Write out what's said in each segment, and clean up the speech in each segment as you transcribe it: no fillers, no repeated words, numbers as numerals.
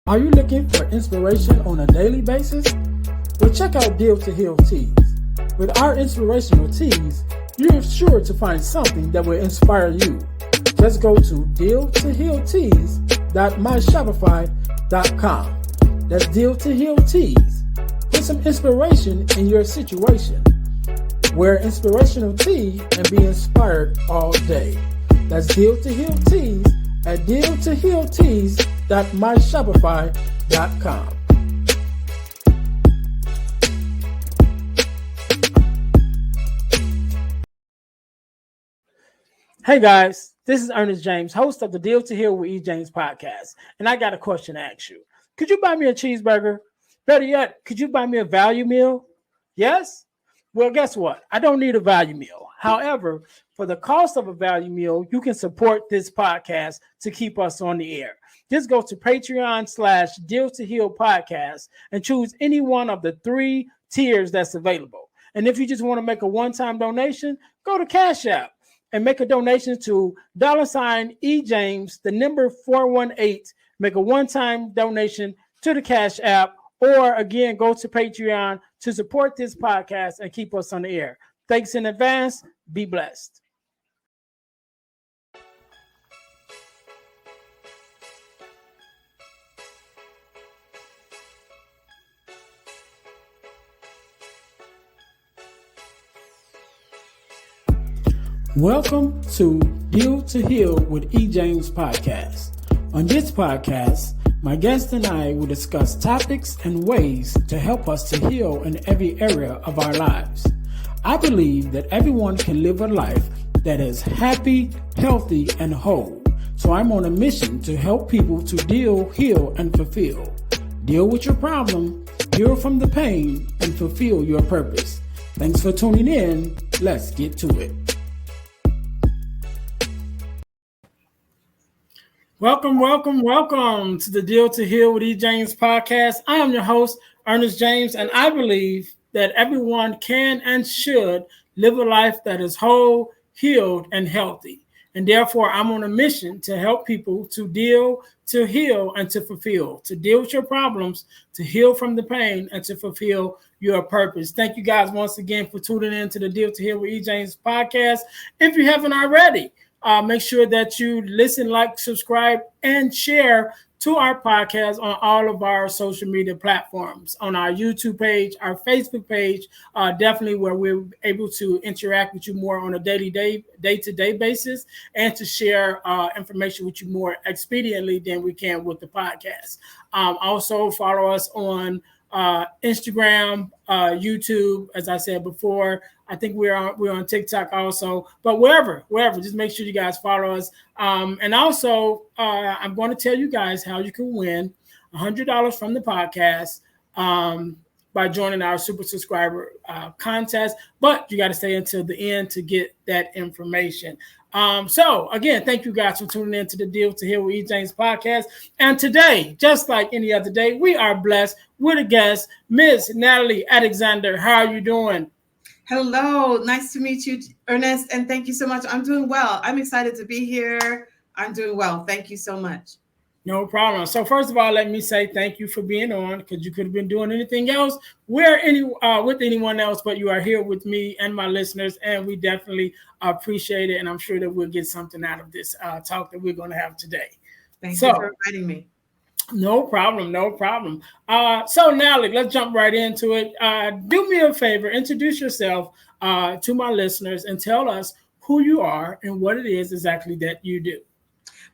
Are you looking for inspiration on a daily basis? Well, check out Deal to Heal Teas. With our inspirational teas, you're sure to find something that will inspire you. Just go to dealtohealteas.myshopify.com. That's Deal to Heal Teas. Put some inspiration in your situation. Wear inspirational tea and be inspired all day. That's Deal to Heal Teas at dealtohealteas.myshopify.com. Hey guys, this is Earnest James, host of the Deal to Heal with E. James podcast, and I got a question to ask you. Could you buy me a cheeseburger? Better yet, could you buy me a value meal? Yes? Well, guess what? I don't need a value meal. However, for the cost of a value meal, you can support this podcast to keep us on the air. Just go to Patreon/Deal to Heal podcast and choose any one of the 3 tiers that's available. And if you just want to make a one-time donation, go to Cash App and make a donation to $eJames, the number 418. Make a one-time donation to the Cash App, or again, go to Patreon to support this podcast and keep us on the air. Thanks in advance. Be blessed. Welcome to Deal to Heal with E. James podcast. On this podcast, my guest and I will discuss topics and ways to help us to heal in every area of our lives. I believe that everyone can live a life that is happy, healthy, and whole. So I'm on a mission to help people to deal, heal, and fulfill. Deal with your problem, heal from the pain, and fulfill your purpose. Thanks for tuning in. Let's get to it. Welcome to the Deal to Heal with E. James podcast. I am your host, Earnest James, and I believe that everyone can and should live a life that is whole, healed, and healthy. And therefore, I'm on a mission to help people to deal, to heal, and to fulfill, to deal with your problems, to heal from the pain, and to fulfill your purpose. Thank you guys once again for tuning in to the Deal to Heal with E. James podcast. If you haven't already, make sure that you listen, like, subscribe, and share to our podcast on all of our social media platforms, on our YouTube page, our Facebook page, definitely where we're able to interact with you more on a day-to-day basis, and to share information with you more expediently than we can with the podcast. Also follow us on Instagram, YouTube, as I said before. I think we're on TikTok also, but wherever, just make sure you guys follow us. And also, I'm going to tell you guys how you can win $100 from the podcast by joining our super subscriber contest. But you got to stay until the end to get that information. So again, thank you guys for tuning in to the Deal to Heal with E. James podcast. And today, just like any other day, we are blessed with a guest, Miss Natalie Alexander. How are you doing? Hello, nice to meet you, Ernest, and thank you so much. I'm doing well. I'm excited to be here. I'm doing well. Thank you so much. No problem. So first of all, let me say thank you for being on, because you could have been doing anything else with anyone else, but you are here with me and my listeners, and we definitely appreciate it. And I'm sure that we'll get something out of this talk that we're going to have today. Thank you for inviting me. No problem. So now let's jump right into it. Do me a favor, introduce yourself to my listeners and tell us who you are and what it is exactly that you do.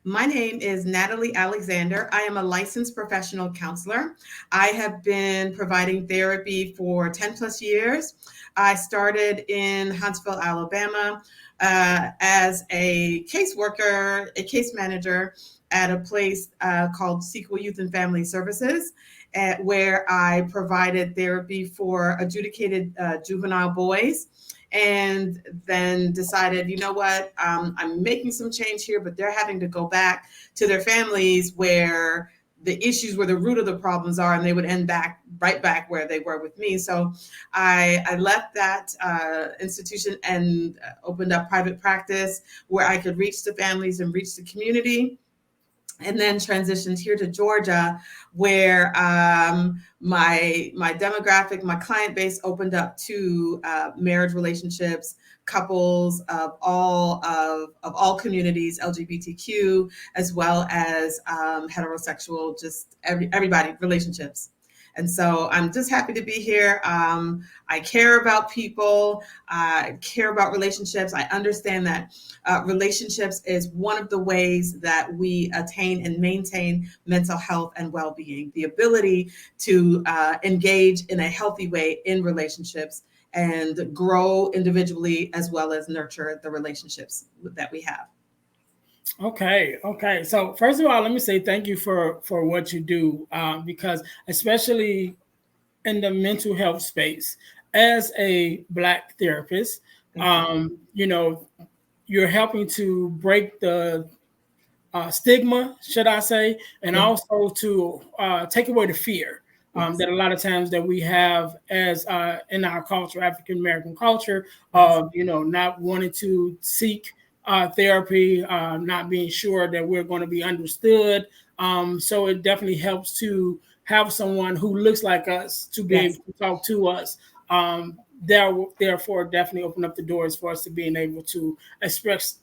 My name is Natalie Alexander. I am a licensed professional counselor. I have been providing therapy for 10 plus years. I started in Huntsville, Alabama, as a caseworker, a case manager at a place called Sequel Youth and Family Services, where I provided therapy for adjudicated juvenile boys. And then decided, you know what, I'm making some change here, but they're having to go back to their families where the issues, where the root of the problems are, and they would end right back where they were with me. So I left that institution and opened up private practice where I could reach the families and reach the community. and then transitioned here to Georgia, where my demographic, my client base opened up to marriage relationships, couples of all communities, LGBTQ, as well as heterosexual, just everybody relationships. And so I'm just happy to be here. I care about people. I care about relationships. I understand that relationships is one of the ways that we attain and maintain mental health and well-being. The ability to engage in a healthy way in relationships and grow individually as well as nurture the relationships that we have. Okay. So first of all, let me say thank you for what you do, because especially in the mental health space, as a Black therapist, Thank you. you know, you're helping to break the stigma, should I say, and Yeah. also to take away the fear Yes. that a lot of times that we have as in our culture, African American culture, Yes. of not wanting to seek therapy, not being sure that we're going to be understood. So it definitely helps to have someone who looks like us to be able Yes. to talk to us. Therefore, definitely open up the doors for us to being able to express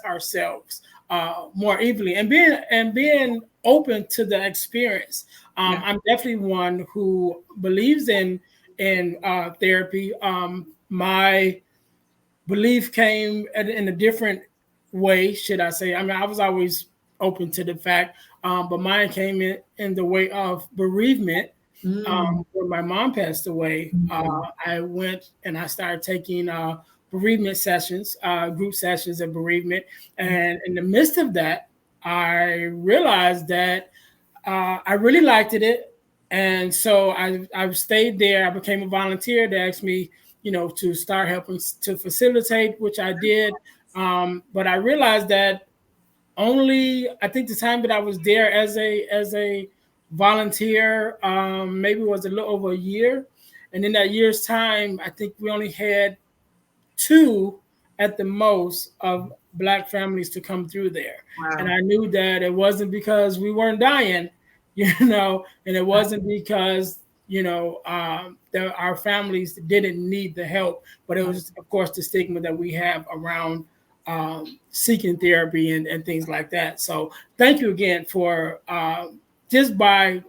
ourselves more easily, and being open to the experience. Yeah. I'm definitely one who believes in therapy. My belief came in a different way, should I say? I mean, I was always open to the fact, but mine came in the way of bereavement. Mm. When my mom passed away, Okay. I went and I started taking bereavement sessions, group sessions of bereavement. And in the midst of that, I realized that I really liked it. And so I stayed there. I became a volunteer. They asked me, to start helping to facilitate, which I did. But I realized that only I think the time that I was there as a volunteer, maybe it was a little over a year. And in that year's time, I think we only had two at the most of Black families to come through there. And Wow. I knew that it wasn't because we weren't dying, and it wasn't because, that our families didn't need the help, but it was, of course, the stigma that we have around seeking therapy and things like that. So thank you again for just by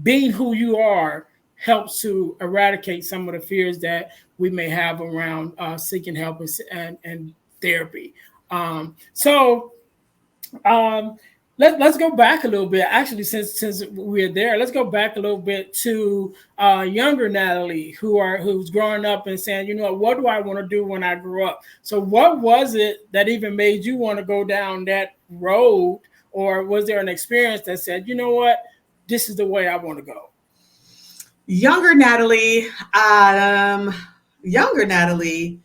being who you are helps to eradicate some of the fears that we may have around seeking help and therapy. So um, let's go back a little bit. Actually, since we're there, let's go back a little bit to younger Natalie, who's growing up and saying, what do I want to do when I grow up? So, what was it that even made you want to go down that road, or was there an experience that said, you know what, this is the way I want to go? Younger Natalie, um, younger Natalie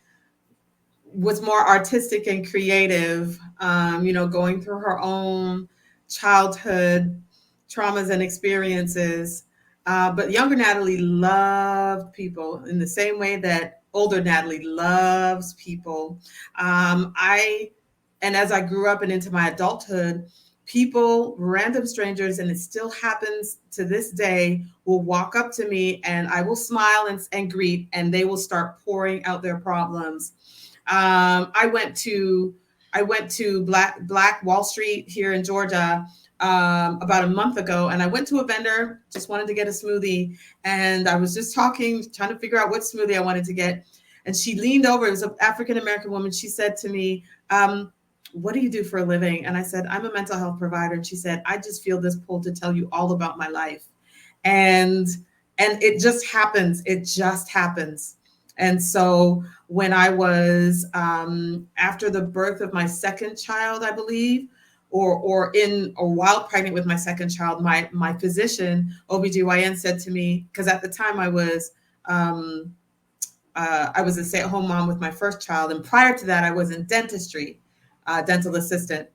was more artistic and creative, going through her own childhood traumas and experiences. But younger Natalie loved people in the same way that older Natalie loves people. I, and as I grew up and into my adulthood, people, random strangers, and it still happens to this day, will walk up to me and I will smile and greet, and they will start pouring out their problems. I went to Black Wall Street here in Georgia about a month ago, and I went to a vendor, just wanted to get a smoothie, and I was just talking, trying to figure out what smoothie I wanted to get, and she leaned over. It was an African American woman. She said to me, "What do you do for a living?" And I said, "I'm a mental health provider." And she said, "I just feel this pull to tell you all about my life," and it just happens. It just happens. And so when I was after the birth of my second child, I believe, or while pregnant with my second child, my physician, OBGYN, said to me, because at the time um, I was a stay-at-home mom with my first child, and prior to that, I was in dentistry, dental assistant.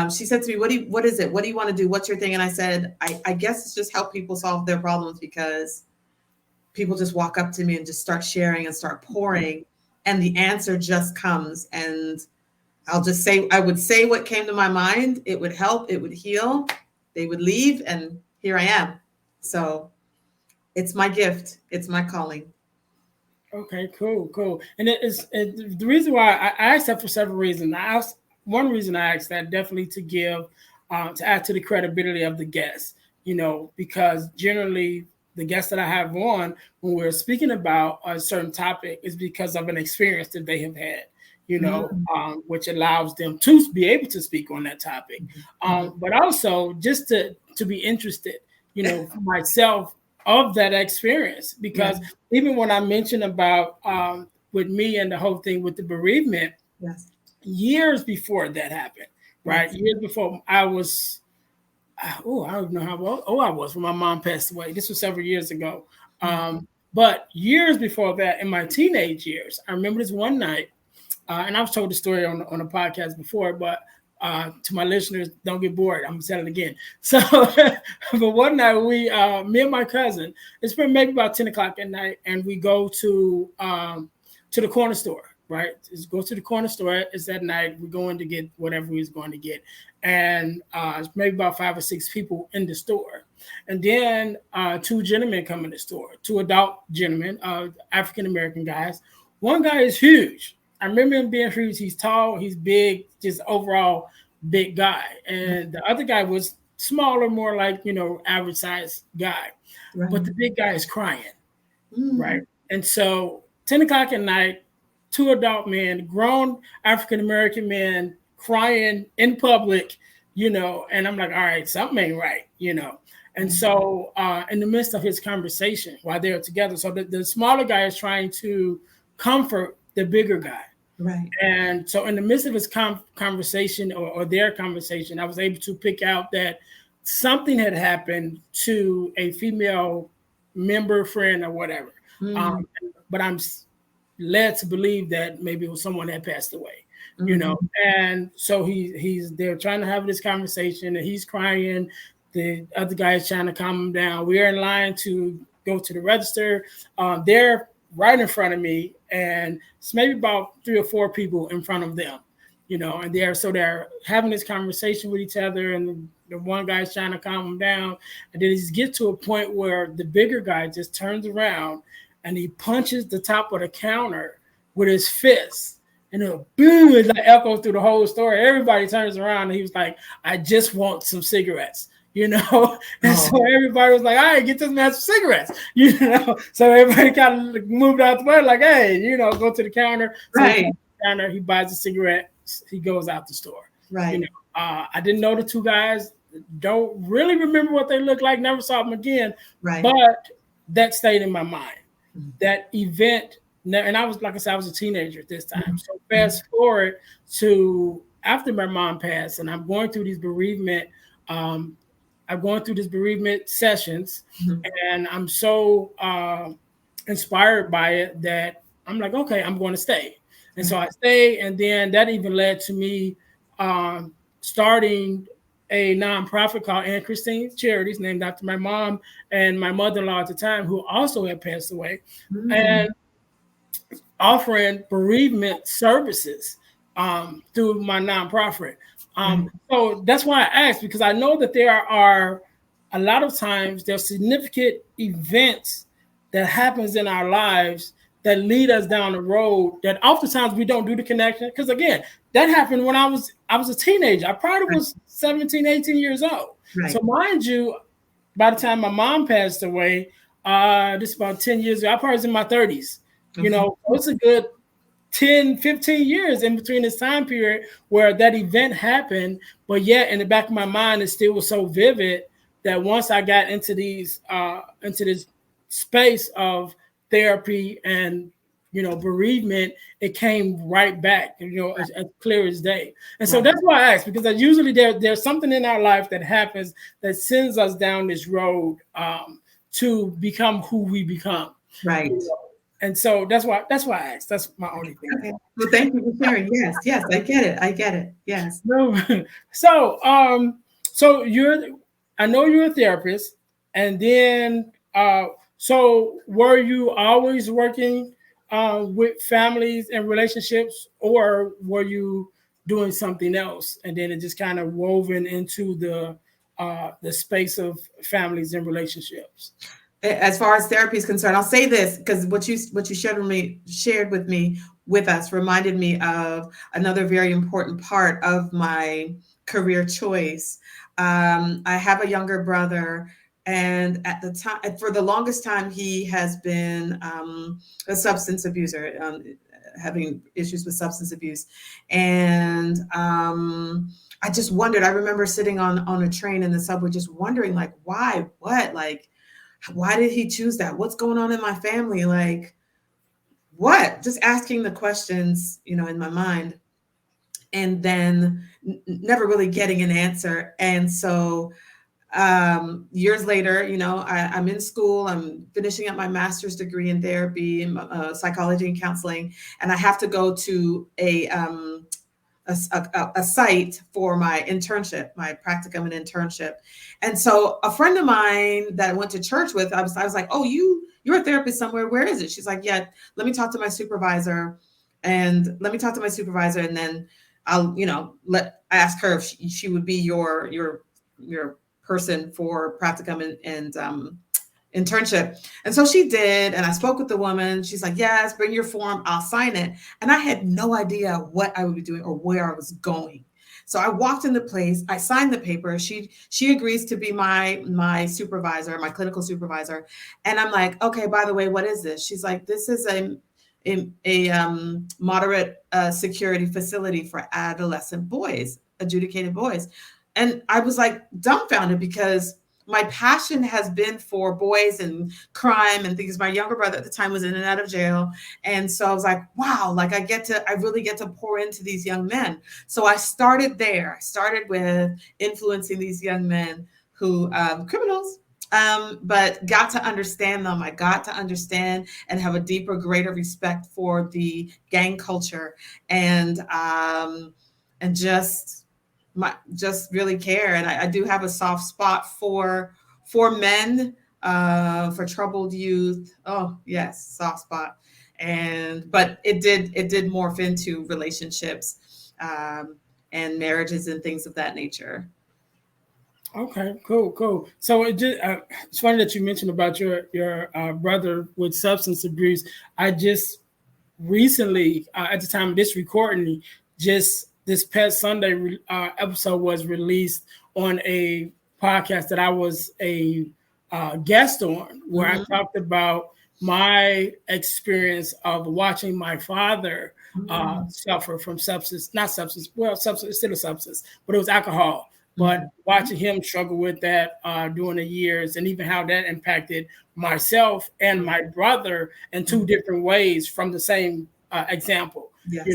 She said to me, what is it? What do you want to do? What's your thing?" And I said, I guess it's just help people solve their problems, because people just walk up to me and just start sharing and start pouring, and the answer just comes. And I would say what came to my mind. It would help, it would heal. They would leave, and here I am. So it's my gift, it's my calling. Okay, cool. And the reason why I asked that for several reasons. One reason I asked that definitely to add to the credibility of the guests, because generally the guests that I have on when we're speaking about a certain topic is because of an experience that they have had, which allows them to be able to speak on that topic. But also just to be interested, for myself of that experience, because even when I mentioned about with me and the whole thing with the bereavement, years before that happened, right? Years before I was, I don't know how old I was when my mom passed away. This was several years ago. But years before that, in my teenage years, I remember this one night, and I've told the story on a podcast before, but to my listeners, don't get bored. I'm gonna tell it again. So, but one night me and my cousin, it's been maybe about 10 o'clock at night, and we go to the corner store. Right, just go to the corner store. It's that night. We're going to get whatever we was going to get, and it's maybe about 5 or 6 people in the store, and then 2 gentlemen come in the store, 2 adult gentlemen, African American guys. One guy is huge. I remember him being huge. He's tall, he's big, just overall big guy. And the other guy was smaller, more like, average size guy. Right. But the big guy is crying, right? And so 10 o'clock at night, 2 adult men, grown African American men crying in public, and I'm like, all right, something ain't right, And so in the midst of his conversation while they're together, so the smaller guy is trying to comfort the bigger guy. Right. And so in the midst of his conversation or their conversation, I was able to pick out that something had happened to a female member, friend, or whatever. But I'm led to believe that maybe it was someone that passed away, And so they're trying to have this conversation, and he's crying. The other guy is trying to calm him down. We're in line to go to the register. They're right in front of me, and it's maybe about 3 or 4 people in front of them, and they're having this conversation with each other, and the one guy's trying to calm him down, and then he gets to a point where the bigger guy just turns around and he punches the top of the counter with his fist, and it boom, it like echoes through the whole store. Everybody turns around, and he was like, "I just want some cigarettes." And so everybody was like, all right, get this man some cigarettes, So everybody kind of moved out the way, like, hey, go to the counter. Right. So he buys a cigarette, he goes out the store. Right. I didn't know the 2 guys, don't really remember what they looked like, never saw them again. Right. But that stayed in my mind. That event, and I was, like I said, I was a teenager at this time. So fast forward to after my mom passed, and I'm going through these bereavement sessions, and I'm so inspired by it that I'm like, okay, I'm going to stay. And so I stay, and then that even led to me starting a nonprofit called Aunt Christine's Charities, named after my mom and my mother-in-law at the time, who also had passed away, and offering bereavement services through my nonprofit. So that's why I asked, because I know that there are a lot of times there's significant events that happens in our lives that lead us down the road that oftentimes we don't do the connection. Because again, that happened when I was a teenager. I probably was 17, 18 years old. Right. So mind you, by the time my mom passed away, this is about 10 years ago, I probably was in my 30s. It's a good 10, 15 years in between this time period where that event happened. But yet in the back of my mind, it still was so vivid that once I got into this space of therapy and, bereavement, it came right back, as clear as day. And so that's why I asked, because usually there's something in our life that happens that sends us down this road to become who we become. Right. And so that's why I asked. That's my only thing. Okay. Well, thank you for sharing. Yes, I get it. Yes. So, I know you're a therapist, and then, so were you always working with families and relationships, or were you doing something else, and then it just kind of woven into the space of families and relationships. As far as therapy is concerned, I'll say this because what you shared with me with us reminded me of another very important part of my career choice. I have a younger brother, and at the time, for the longest time, he has been a substance abuser, having issues with substance abuse, and I just wondered. I remember sitting on a train in the subway, just wondering, like, why, what, like, why did he choose that? What's going on in my family? Like, what? Just asking the questions, in my mind, and then never really getting an answer. And so, years later, I'm in school, I'm finishing up my master's degree in therapy, psychology and counseling, and I have to go to a site for my internship, my practicum and internship. And so a friend of mine that I went to church with, I was like, oh, you're a therapist somewhere. Where is it? She's like, yeah, let me talk to my supervisor, and then I'll, ask her if she would be your person for practicum and internship. And so she did. And I spoke with the woman. She's like, yes, bring your form. I'll sign it. And I had no idea what I would be doing or where I was going. So I walked in the place, I signed the paper. She agrees to be my supervisor, my clinical supervisor. And I'm like, okay, by the way, what is this? She's like, this is a moderate security facility for adolescent boys, adjudicated boys. And I was like dumbfounded because my passion has been for boys and crime and things. My younger brother at the time was in and out of jail. And so I was like, wow, like I really get to pour into these young men. So I started there. I started with influencing these young men who, criminals, but got to understand them. I got to understand and have a deeper, greater respect for the gang culture, and just really care. And I do have a soft spot for men, for troubled youth. Oh yes, soft spot. But it did morph into relationships, and marriages and things of that nature. Okay, cool. So it's funny that you mentioned about your brother with substance abuse. I just recently, at the time of this recording, just this past Sunday episode was released on a podcast that I was a guest on, where I talked about my experience of watching my father suffer from substance, it's still a substance, but it was alcohol. But watching him struggle with that during the years, and even how that impacted myself and my brother in two different ways from the same example. Yes.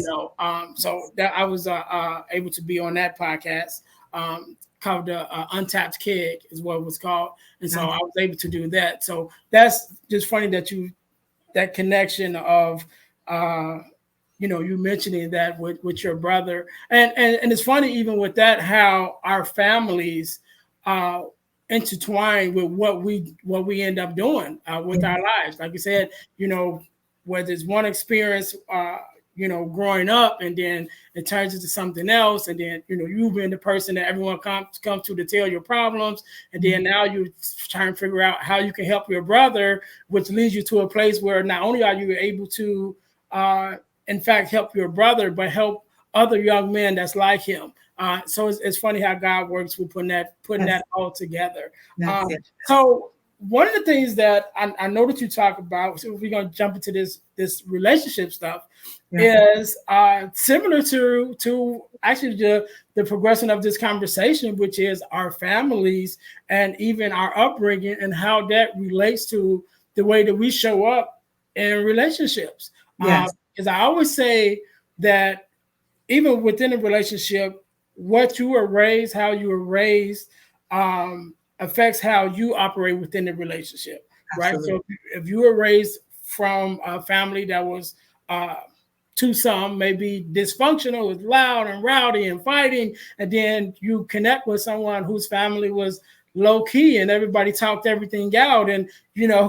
So that I was able to be on that podcast, called the Untapped Keg is what it was called, and so I was able to do that. So that's just funny that connection of you mentioning that with your brother, and it's funny even with that how our families intertwine with what we end up doing with our lives. Like you said, whether it's one experience growing up, and then it turns into something else, and then you've been the person that everyone comes to tell your problems, and then now you're trying to figure out how you can help your brother, which leads you to a place where not only are you able to in fact help your brother, but help other young men that's like him. So it's funny how God works with putting that all together. So one of the things that I know that you talk about, so we're going to jump into this relationship stuff, is similar to actually the progression of this conversation, which is our families and even our upbringing and how that relates to the way that we show up in relationships. Because I always say that even within a relationship, what you were raised, how you were raised, affects how you operate within the relationship, right? So if you were raised from a family that was, to some, maybe dysfunctional, was loud and rowdy and fighting, and then you connect with someone whose family was low key and everybody talked everything out. And,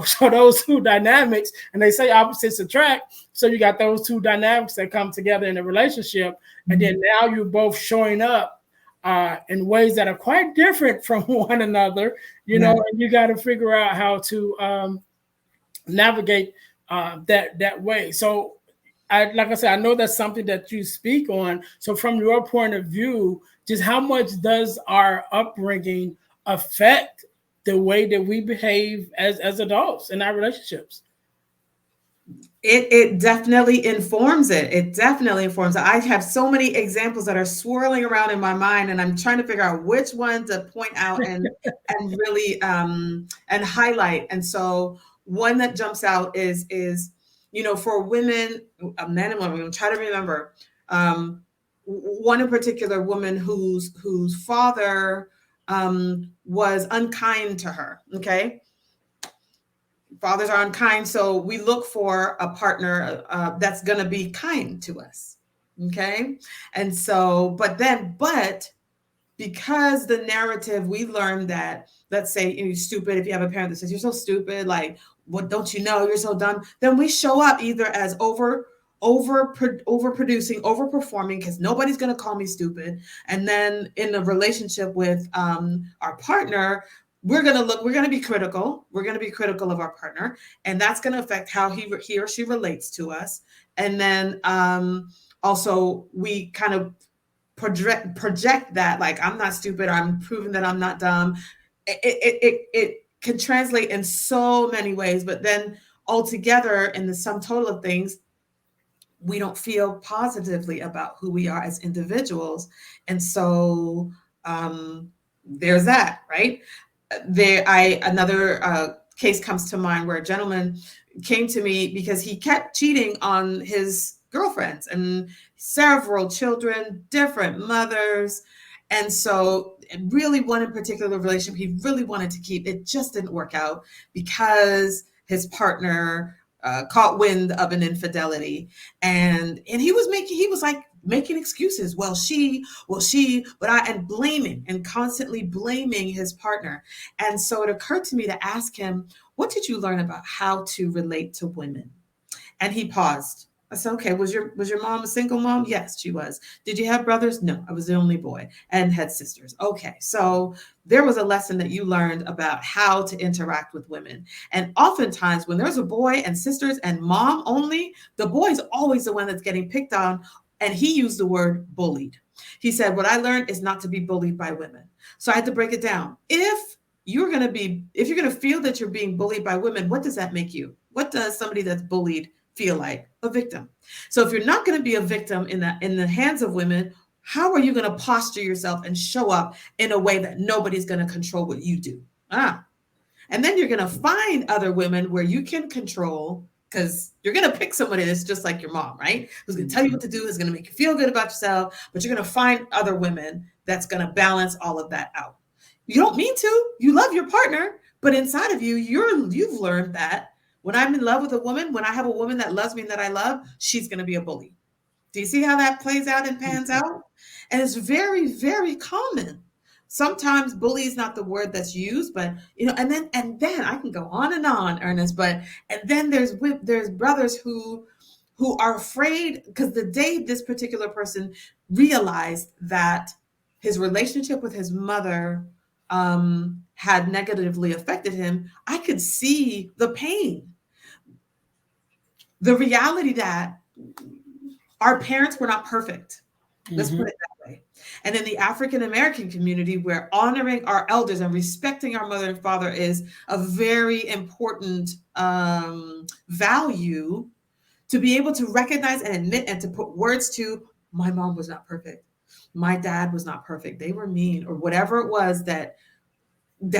so those two dynamics, and they say opposites attract. So you got those two dynamics that come together in a relationship. And then now you're both showing up in ways that are quite different from one another, and you got to figure out how to navigate that way. So, like I said, I know that's something that you speak on. So from your point of view, just how much does our upbringing affect the way that we behave as adults in our relationships? It definitely informs it. It definitely informs it. I have so many examples that are swirling around in my mind, and I'm trying to figure out which one to point out and really and highlight. And so one that jumps out is for women, men and women. I'm going to try to remember one in particular woman whose father was unkind to her. Okay. Fathers are unkind, so we look for a partner that's going to be kind to us. Okay. And so, but because the narrative, we learned that, let's say you're stupid. If you have a parent that says you're so stupid, like, what don't you know? You're so dumb. Then we show up either as overproducing, overperforming, because nobody's going to call me stupid. And then in a relationship with our partner, we're going to be critical. We're going to be critical of our partner, and that's going to affect how he or she relates to us. And then also we kind of project that, like, I'm not stupid, I'm proving that I'm not dumb. It can translate in so many ways, but then altogether, in the sum total of things, we don't feel positively about who we are as individuals. And so there's that, right? Another case comes to mind where a gentleman came to me because he kept cheating on his girlfriends and several children, different mothers. And so really one in particular relationship he really wanted to keep, it just didn't work out because his partner caught wind of an infidelity, and he was like making excuses. Well, she, and blaming, and constantly blaming his partner. And so it occurred to me to ask him, what did you learn about how to relate to women? And he paused. I said, okay, was your mom a single mom? Yes, she was. Did you have brothers? No, I was the only boy and had sisters. Okay, so there was a lesson that you learned about how to interact with women. And oftentimes when there's a boy and sisters and mom only, the boy's always the one that's getting picked on. And he used the word bullied. He said, what I learned is not to be bullied by women. So I had to break it down. If you're going to feel that you're being bullied by women, what does that make you? What does somebody that's bullied feel like? A victim. So if you're not going to be a victim in the hands of women, how are you going to posture yourself and show up in a way that nobody's going to control what you do? And then you're going to find other women where you can control, because you're going to pick somebody that's just like your mom, right? Who's going to tell you what to do, is going to make you feel good about yourself, but you're going to find other women that's going to balance all of that out. You don't mean to. You love your partner, but inside of you, you've learned that when I'm in love with a woman, when I have a woman that loves me and that I love, she's going to be a bully. Do you see how that plays out and pans out? And it's very, very common. Sometimes bully is not the word that's used, but and then I can go on and on, Ernest. And then there's brothers who are afraid, because the day this particular person realized that his relationship with his mother had negatively affected him, I could see the pain. The reality that our parents were not perfect. Let's put it that way. And in the African American community, where honoring our elders and respecting our mother and father is a very important value, to be able to recognize and admit and to put words to, my mom was not perfect, my dad was not perfect, they were mean, or whatever it was that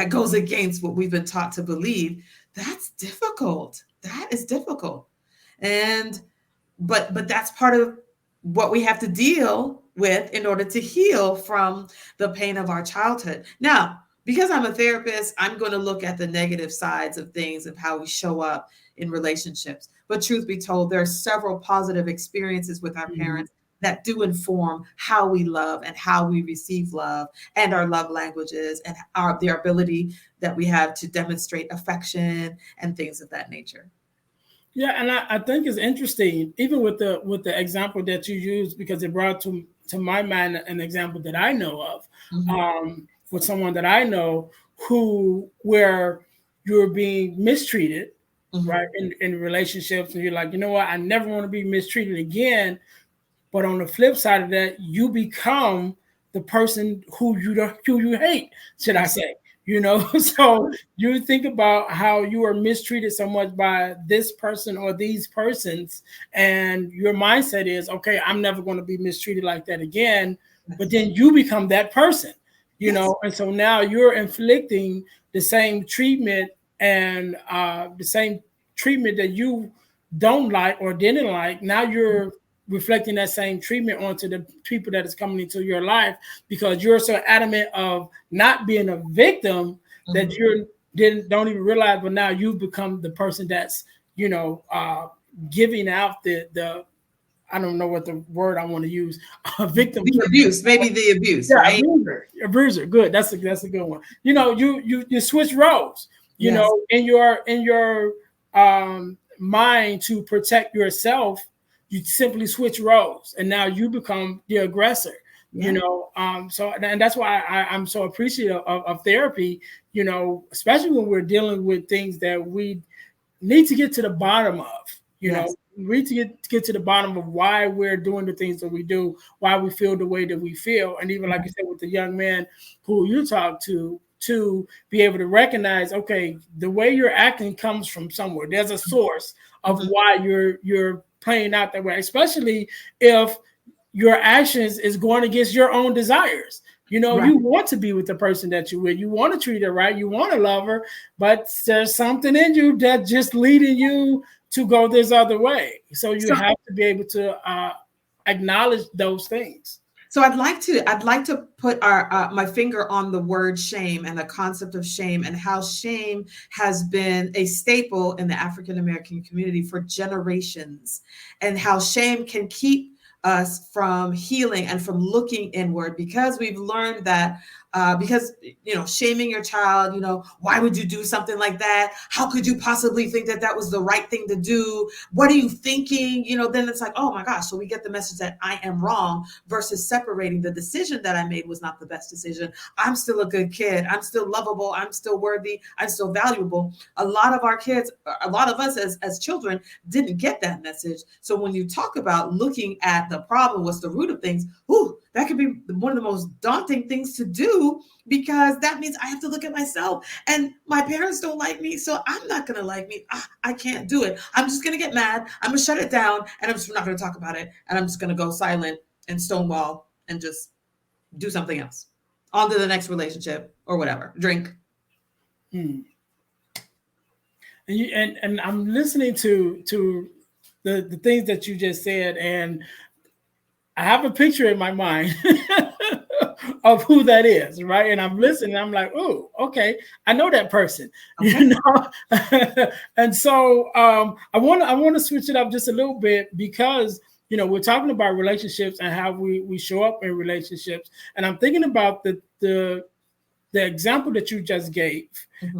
goes against what we've been taught to believe, that's difficult. That is difficult. And but that's part of what we have to deal with in order to heal from the pain of our childhood. Now, because I'm a therapist, I'm going to look at the negative sides of things, of how we show up in relationships. But truth be told, there are several positive experiences with our parents that do inform how we love and how we receive love, and our love languages, and the ability that we have to demonstrate affection and things of that nature. Yeah, and I think it's interesting, even with the example that you used, because it brought to my mind an example that I know of, with someone that I know where you're being mistreated, right, in relationships, and you're like, you know what, I never want to be mistreated again. But on the flip side of that, you become the person who you hate, should I say? So you think about how you are mistreated so much by this person or these persons, and your mindset is, okay, I'm never going to be mistreated like that again. But then you become that person, and so now you're inflicting the same treatment, and the same treatment that you don't like or didn't like. Now you're reflecting that same treatment onto the people that is coming into your life, because you're so adamant of not being a victim that you don't even realize, but now you've become the person that's giving out the I don't know what the word I want to use, victim. The abuse, maybe the abuse, right? A bruiser. Good. That's a good one. You switch roles, in your mind to protect yourself. You simply switch roles, and now you become the aggressor. So, and that's why I'm so appreciative of therapy. Especially when we're dealing with things that we need to get to the bottom of. We need to get to the bottom of why we're doing the things that we do, why we feel the way that we feel, and even like you said with the young man who you talked to be able to recognize, okay, the way you're acting comes from somewhere. There's a source of why you're playing out that way, especially if your actions is going against your own desires. You want to be with the person that you're with. You want to treat her right. You want to love her, but there's something in you that just leading you to go this other way. So you have to be able to acknowledge those things. So I'd like to put my finger on the word shame and the concept of shame, and how shame has been a staple in the African American community for generations, and how shame can keep us from healing and from looking inward, because we've learned that because shaming your child, why would you do something like that? How could you possibly think that that was the right thing to do? What are you thinking? Then it's like, oh my gosh. So we get the message that I am wrong, versus separating the decision that I made was not the best decision. I'm still a good kid. I'm still lovable. I'm still worthy. I'm still valuable. A lot of our kids, a lot of us as children didn't get that message. So when you talk about looking at the problem, what's the root of things, that could be one of the most daunting things to do, because that means I have to look at myself, and my parents don't like me, so I'm not going to like me. I can't do it. I'm just going to get mad. I'm going to shut it down, and I'm just not going to talk about it. And I'm just going to go silent and stonewall and just do something else. On to the next relationship or whatever. Drink. And I'm listening to the things that you just said, and I have a picture in my mind of who that is, right? And I'm listening, and I'm like, oh, okay, I know that person, Okay. And so I want to switch it up just a little bit, because we're talking about relationships and how we show up in relationships, and I'm thinking about the example that you just gave,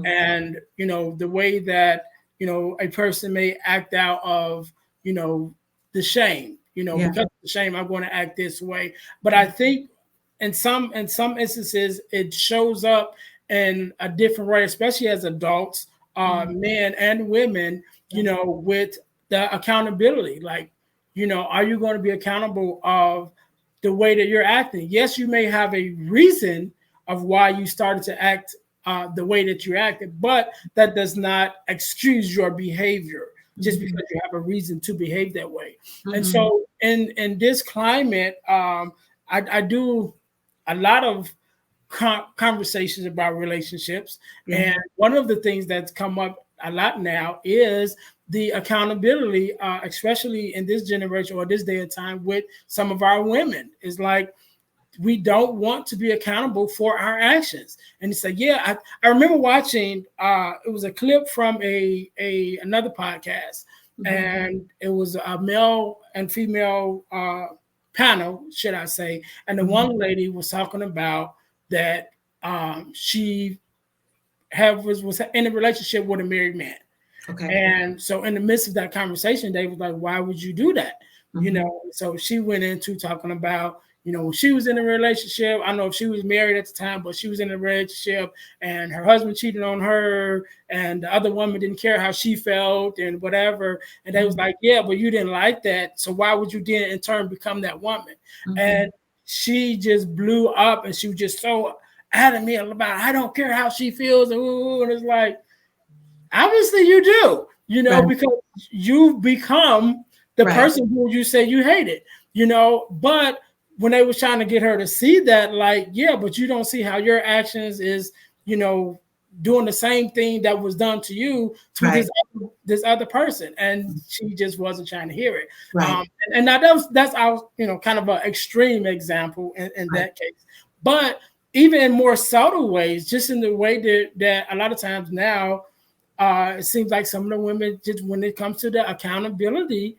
and the way that a person may act out of the shame. Because of the shame, I'm going to act this way. But I think in some instances, it shows up in a different way, especially as adults, men and women, with the accountability. Like, are you going to be accountable of the way that you're acting? Yes, you may have a reason of why you started to act the way that you acted, but that does not excuse your behavior just because you have a reason to behave that way. And so in this climate, I do a lot of conversations about relationships. And one of the things that's come up a lot now is the accountability, especially in this generation or this day and time, with some of our women. Is like, we don't want to be accountable for our actions. And it's like, I remember watching, it was a clip from another podcast, and it was a male and female panel, should I say. And the one lady was talking about that she was in a relationship with a married man. Okay. And so in the midst of that conversation, they was like, why would you do that? You know, so she went into talking about, you know, when she was in a relationship, I don't know if she was married at the time, but she was in a relationship and her husband cheated on her and the other woman didn't care how she felt and whatever. And they was like, yeah, but you didn't like that. So why would you then in turn become that woman? And she just blew up and she was just so adamant about, I don't care how she feels. And it's like, obviously you do, you know, because you've become the person who you say you hated, you know. But when they was trying to get her to see that, like, yeah, but you don't see how your actions is, you know, doing the same thing that was done to you to this other person, and she just wasn't trying to hear it. And now that's our, you know, kind of an extreme example in that case. But even in more subtle ways, just in the way that a lot of times now, it seems like some of the women, just when it comes to the accountability,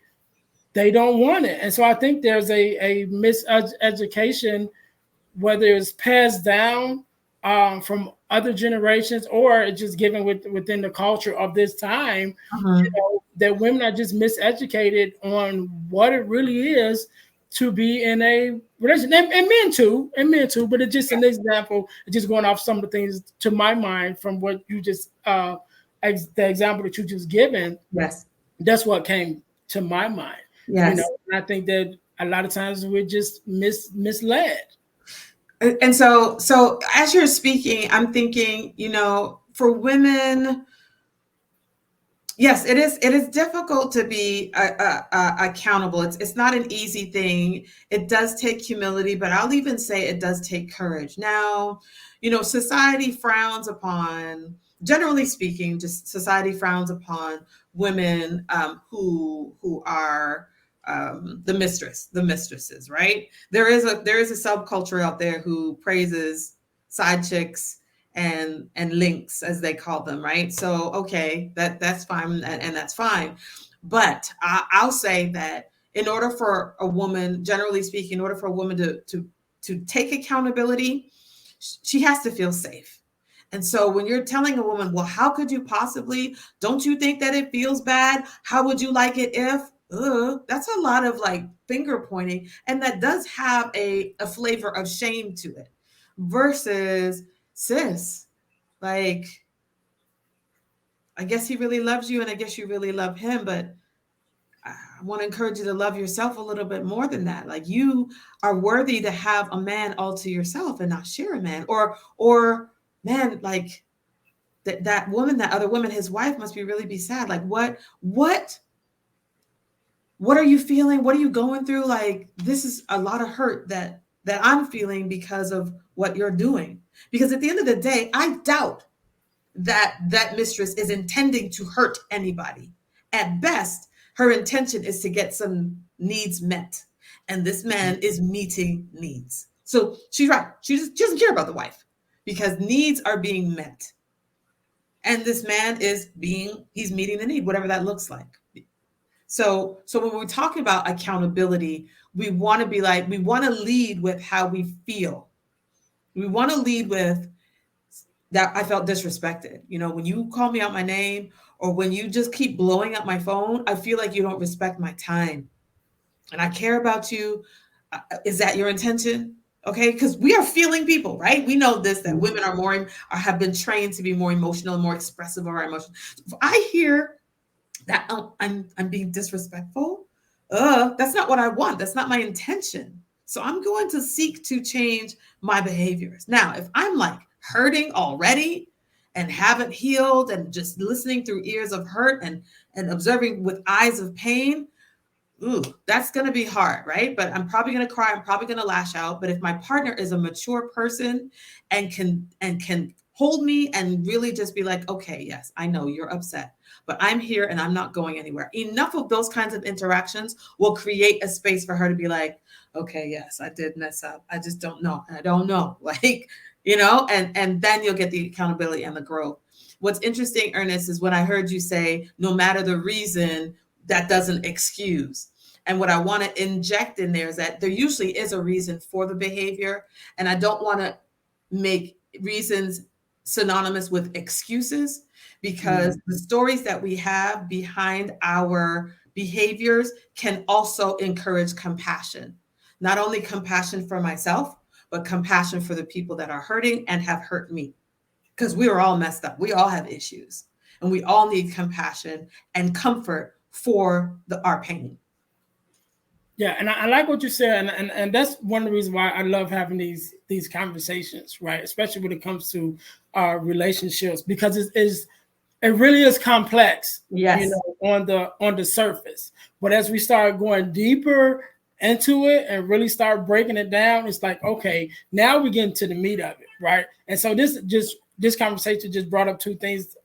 they don't want it. And so I think there's a miseducation, whether it's passed down from other generations or it's just given within the culture of this time, you know, that women are just miseducated on what it really is to be in a relationship, and men too, but it's just an example, just going off some of the things to my mind from what you just the example that you just given. That's what came to my mind. You know, and I think that a lot of times we're just misled. And so as you're speaking, I'm thinking, you know, for women, yes, it is difficult to be accountable. It's not an easy thing. It does take humility, but I'll even say it does take courage. Now, you know, society frowns upon, generally speaking, just society frowns upon women who are the mistresses, right? There is a subculture out there who praises side chicks and links, as they call them, right? So okay, that's fine, and that's fine. But I'll say that in order for a woman, generally speaking, in order for a woman to take accountability, she has to feel safe. And so when you're telling a woman, well, how could you possibly, don't you think that it feels bad? How would you like it if? That's a lot of like finger pointing. And that does have a flavor of shame to it. Versus, sis, like, I guess he really loves you and I guess you really love him, but I want to encourage you to love yourself a little bit more than that. Like, you are worthy to have a man all to yourself and not share a man. Or man, like that woman, that other woman, his wife must be sad. Like, what are you feeling? What are you going through? Like, this is a lot of hurt that I'm feeling because of what you're doing. Because at the end of the day, I doubt that mistress is intending to hurt anybody. At best, her intention is to get some needs met. And this man is meeting needs. So she's right. She doesn't care about the wife because needs are being met. And this man he's meeting the need, whatever that looks like. So when we're talking about accountability, we want to lead with how we feel. We want to lead with that I felt disrespected. You know, when you call me out my name or when you just keep blowing up my phone, I feel like you don't respect my time. And I care about you. Is that your intention? Okay, because we are feeling people, right? We know this, that women have been trained to be more emotional and more expressive of our emotions. If I hear that I'm being disrespectful, that's not what I want. That's not my intention. So I'm going to seek to change my behaviors. Now, if I'm like hurting already and haven't healed and just listening through ears of hurt and observing with eyes of pain, that's going to be hard, right? But I'm probably going to cry. I'm probably going to lash out. But if my partner is a mature person and can hold me and really just be like, okay, yes, I know you're upset, but I'm here and I'm not going anywhere. Enough of those kinds of interactions will create a space for her to be like, okay, yes, I did mess up. I just don't know. I don't know. Like, you know, and then you'll get the accountability and the growth. What's interesting, Ernest, is when I heard you say, no matter the reason, that doesn't excuse. And what I want to inject in there is that there usually is a reason for the behavior. And I don't want to make reasons synonymous with excuses, because the stories that we have behind our behaviors can also encourage compassion. Not only compassion for myself, but compassion for the people that are hurting and have hurt me. Because we are all messed up. We all have issues. And we all need compassion and comfort for our pain. Yeah, and I like what you said, and that's one of the reasons why I love having these conversations, right? Especially when it comes to relationships, because it really is complex, Yes. on the surface. But as we start going deeper into it and really start breaking it down, it's like, okay, now we get into the meat of it, right? And so this conversation just brought up two things,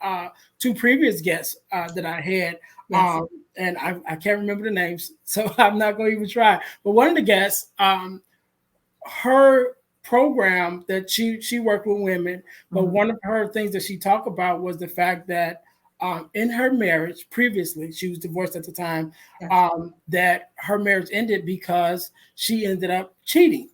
two previous guests that I had. Yes. And I can't remember the names, so I'm not going to even try. But one of the guests, her program that she worked with women, but one of her things that she talked about was the fact that in her marriage previously, she was divorced at the time, Yes. that her marriage ended because she ended up cheating.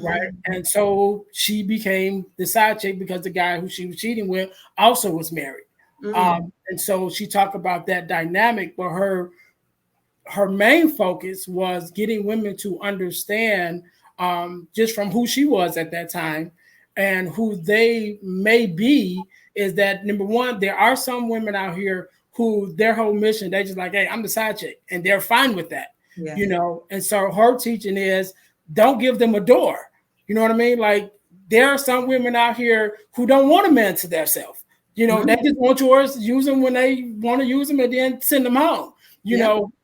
Right. And so she became the side chick because the guy who she was cheating with also was married. And so she talked about that dynamic, but her main focus was getting women to understand, just from who she was at that time and who they may be, is that number one, there are some women out here who their whole mission, they just like, hey, I'm the side chick, and they're fine with that, Yes. And so her teaching is, don't give them a door. You know what I mean? Like, there are some women out here who don't want a man to themselves. They just want yours, use them when they want to use them, and then send them home.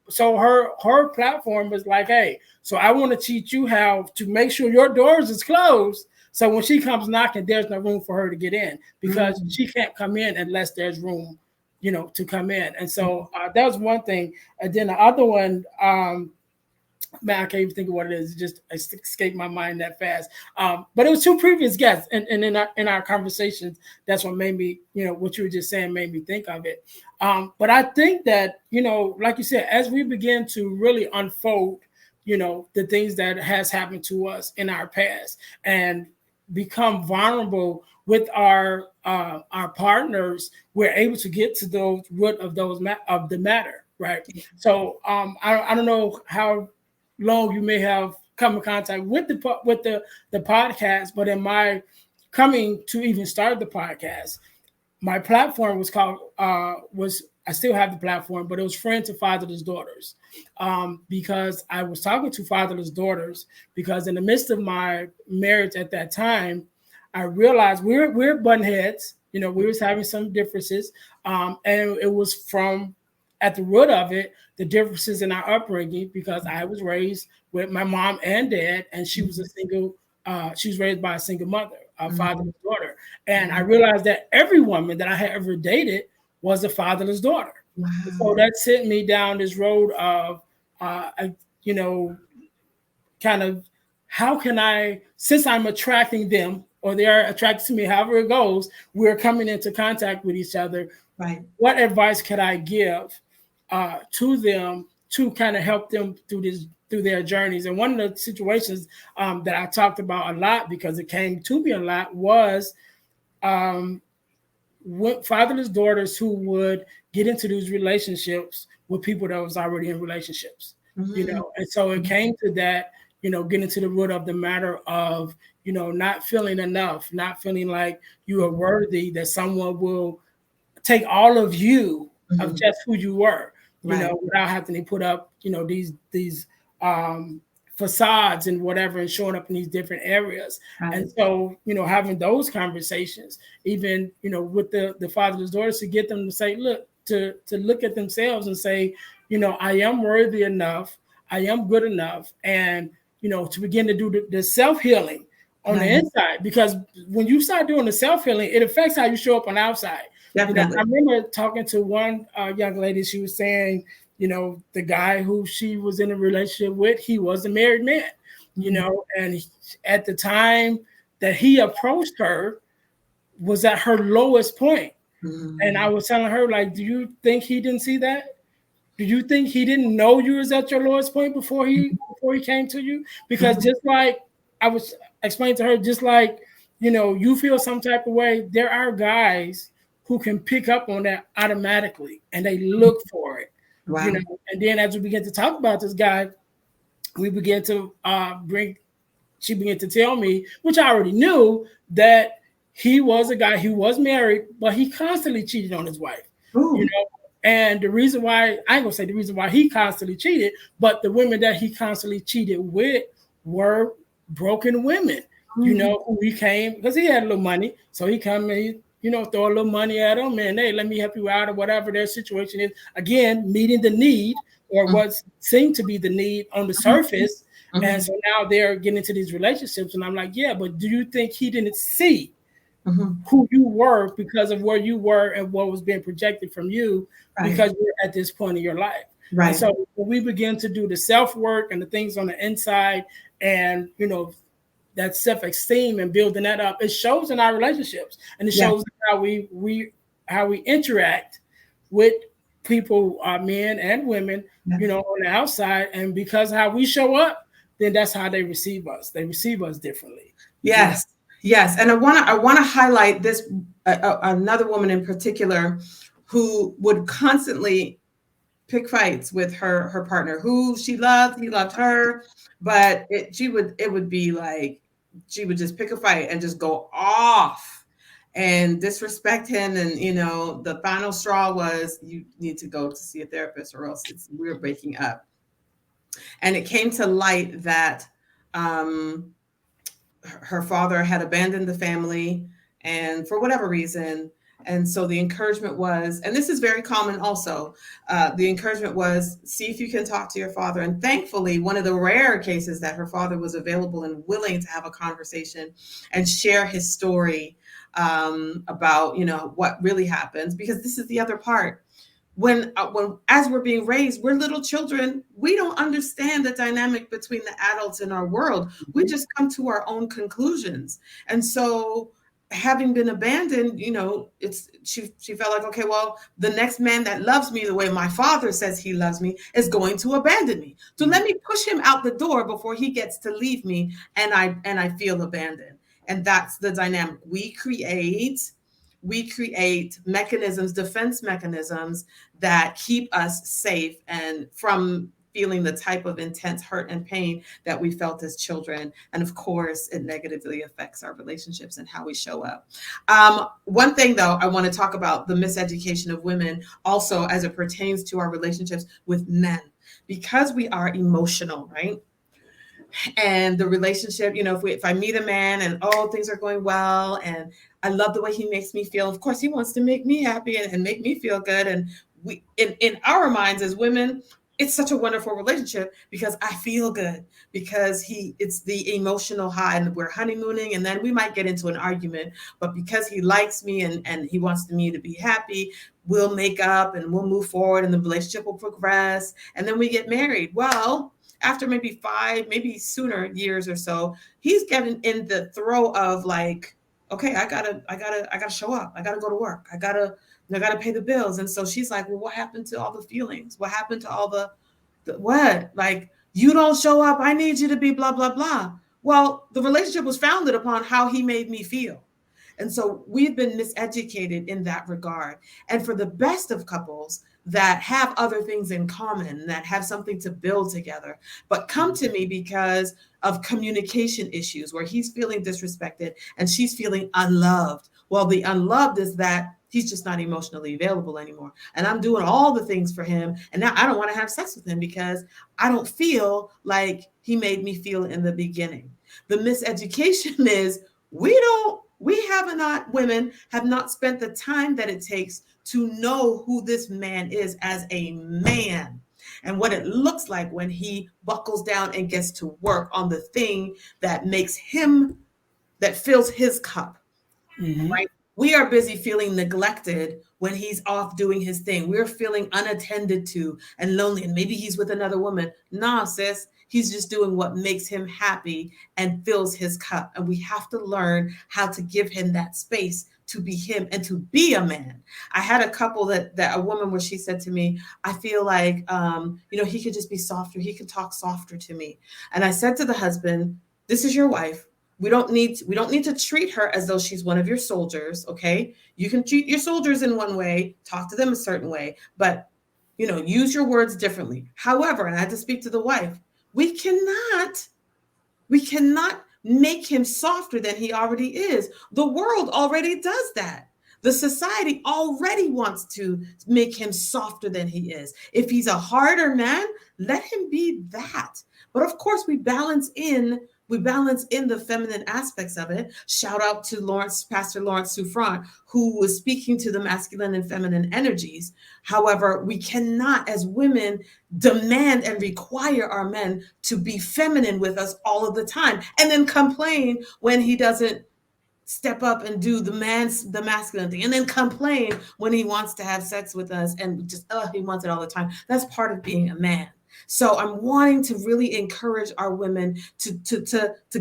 So her platform was like, hey, so I want to teach you how to make sure your doors is closed. So when she comes knocking, there's no room for her to get in, because she can't come in unless there's room, to come in. And so that was one thing. And then the other one, man, I can't even think of what it is. It just escaped my mind that fast. But it was two previous guests, and in our conversations, that's what made me, what you were just saying made me think of it. But I think that, like you said, as we begin to really unfold, the things that has happened to us in our past and become vulnerable with our partners, we're able to get to those root of of the matter, right? So I don't know how long you may have come in contact with the podcast, but in my coming to even start the podcast, my platform was called I still have the platform, but it was Friends of Fatherless Daughters, because I was talking to fatherless daughters, because in the midst of my marriage at that time, I realized we're button heads. We was having some differences, and it was from, at the root of it, the differences in our upbringing, because I was raised with my mom and dad, and she was she was raised by a single mother, a fatherless daughter. And I realized that every woman that I had ever dated was a fatherless daughter. Wow. So that sent me down this road of, kind of, how can I, since I'm attracting them, or they are attracted to me, however it goes, we're coming into contact with each other. Right. What advice could I give to them to kind of help them through their journeys? And one of the situations that I talked about a lot, because it came to me a lot, was fatherless daughters who would get into these relationships with people that was already in relationships. And so it came to that, getting to the root of the matter of, not feeling enough, not feeling like you are worthy, that someone will take all of you, of just who you were, without having to put up, these facades and whatever, and showing up in these different areas. Right. And so, having those conversations, even, with the fatherless daughters, to get them to say, look, to look at themselves and say, I am worthy enough, I am good enough, and, to begin to do the self-healing on the inside, because when you start doing the self-healing, it affects how you show up on the outside. Definitely. I remember talking to one young lady. She was saying, the guy who she was in a relationship with, he was a married man, and at the time that he approached her was at her lowest point. And I was telling her, like, do you think he didn't see that? Do you think he didn't know you was at your lowest point before he came to you? Because just like I was explaining to her, just like you feel some type of way, there are guys who can pick up on that automatically and they look for it. Wow. And then as we begin to talk about this guy, we begin to she began to tell me, which I already knew, that he was a guy who was married, but he constantly cheated on his wife. Ooh. And the reason why, I ain't gonna say the reason why he constantly cheated, but the women that he constantly cheated with were broken women. Who he came because he had a little money, so he come and throw a little money at them, and hey, let me help you out or whatever their situation is. Again, meeting the need or what seemed to be the need on the surface. And so now they're getting into these relationships, and I'm like, yeah, but do you think he didn't see who you were because of where you were and what was being projected from you because you're at this point in your life? Right. And so when we begin to do the self-work and the things on the inside and, that self-esteem and building that up, it shows in our relationships and it shows how we interact with people, men and women, on the outside. And because how we show up, then that's how they receive us. They receive us differently. Yes. Yes. And I want to highlight this, another woman in particular who would constantly pick fights with her partner who she loved. He loved her, but it would be like, she would just pick a fight and just go off and disrespect him. And, the final straw was, you need to go to see a therapist or else we're breaking up. And it came to light that, her father had abandoned the family and for whatever reason. And so the encouragement was, and this is very common also, the encouragement was, see if you can talk to your father. And thankfully, one of the rare cases that her father was available and willing to have a conversation and share his story about, what really happens. Because this is the other part. When as we're being raised, we're little children. We don't understand the dynamic between the adults in our world. We just come to our own conclusions. And so having been abandoned, she felt like, okay, well, the next man that loves me the way my father says he loves me is going to abandon me. So let me push him out the door before he gets to leave me and I feel abandoned. And that's the dynamic. We create mechanisms, defense mechanisms that keep us safe and from feeling the type of intense hurt and pain that we felt as children. And of course, it negatively affects our relationships and how we show up. One thing, though, I want to talk about the miseducation of women also as it pertains to our relationships with men, because we are emotional, right? And the relationship, if I meet a man and things are going well and I love the way he makes me feel, of course he wants to make me happy and make me feel good. And we in our minds as women, it's such a wonderful relationship because I feel good, because it's the emotional high and we're honeymooning, and then we might get into an argument, but because he likes me and he wants me to be happy, we'll make up and we'll move forward and the relationship will progress. And then we get married. Well, after maybe 5, maybe sooner years or so, he's getting in the throw of like, okay, I gotta show up. I gotta go to work. I gotta pay the bills. And so she's like, well, what happened to all the feelings? What happened to all the what? Like, you don't show up. I need you to be blah, blah, blah. Well, the relationship was founded upon how he made me feel. And so we've been miseducated in that regard. And for the best of couples that have other things in common, that have something to build together, but come to me because of communication issues where he's feeling disrespected and she's feeling unloved. Well, the unloved is that he's just not emotionally available anymore. And I'm doing all the things for him. And now I don't want to have sex with him because I don't feel like he made me feel in the beginning. The miseducation is women have not spent the time that it takes to know who this man is as a man and what it looks like when he buckles down and gets to work on the thing that fills his cup. Mm-hmm. Right? We are busy feeling neglected when he's off doing his thing. We're feeling unattended to and lonely, and maybe he's with another woman. Nah, sis, he's just doing what makes him happy and fills his cup. And we have to learn how to give him that space to be him and to be a man. I had a couple that a woman where she said to me, I feel like, he could just be softer. He could talk softer to me. And I said to the husband, this is your wife. We don't need to treat her as though she's one of your soldiers. Okay. You can treat your soldiers in one way, talk to them a certain way, but use your words differently. However, and I had to speak to the wife, we cannot make him softer than he already is. The world already does that. The society already wants to make him softer than he is. If he's a harder man, let him be that. But of course, we balance in the feminine aspects of it. Shout out to Pastor Lawrence Souffrant, who was speaking to the masculine and feminine energies. However, we cannot, as women, demand and require our men to be feminine with us all of the time, and then complain when he doesn't step up and do the masculine thing, and then complain when he wants to have sex with us and just he wants it all the time. That's part of being a man. So I'm wanting to really encourage our women to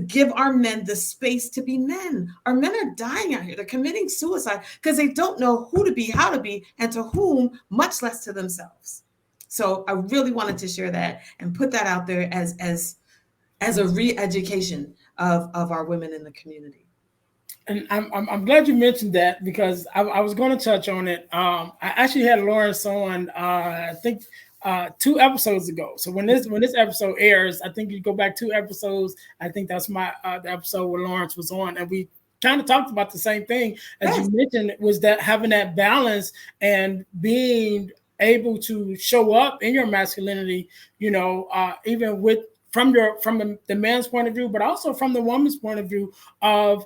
give our men the space to be men. Our men are dying out here. They're committing suicide because they don't know who to be, how to be, and to whom, much less to themselves. So I really wanted to share that and put that out there as a re-education of our women in the community. And I'm glad you mentioned that, because I was going to touch on it. I actually had Lawrence on, I think 2 episodes ago. So when this episode airs, I think you go back 2 episodes. I think that's the episode where Lawrence was on, and we kind of talked about the same thing as you mentioned, was that having that balance and being able to show up in your masculinity, even from the man's point of view, but also from the woman's point of view of,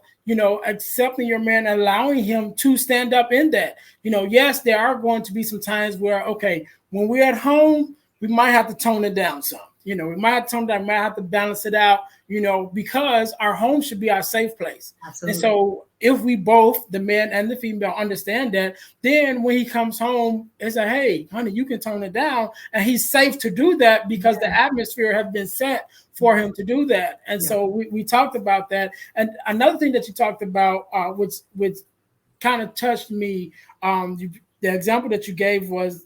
accepting your man, allowing him to stand up in that. Yes, there are going to be some times where, okay, when we're at home, we might have to tone it down some. We might have to tone it down, we might have to balance it out, because our home should be our safe place. Absolutely. And so if we both, the man and the female, understand that, then when he comes home, it's like, hey, honey, you can tone it down. And he's safe to do that because the atmosphere has been set for him to do that. And so we talked about that. And another thing that you talked about, which kind of touched me, the example that you gave was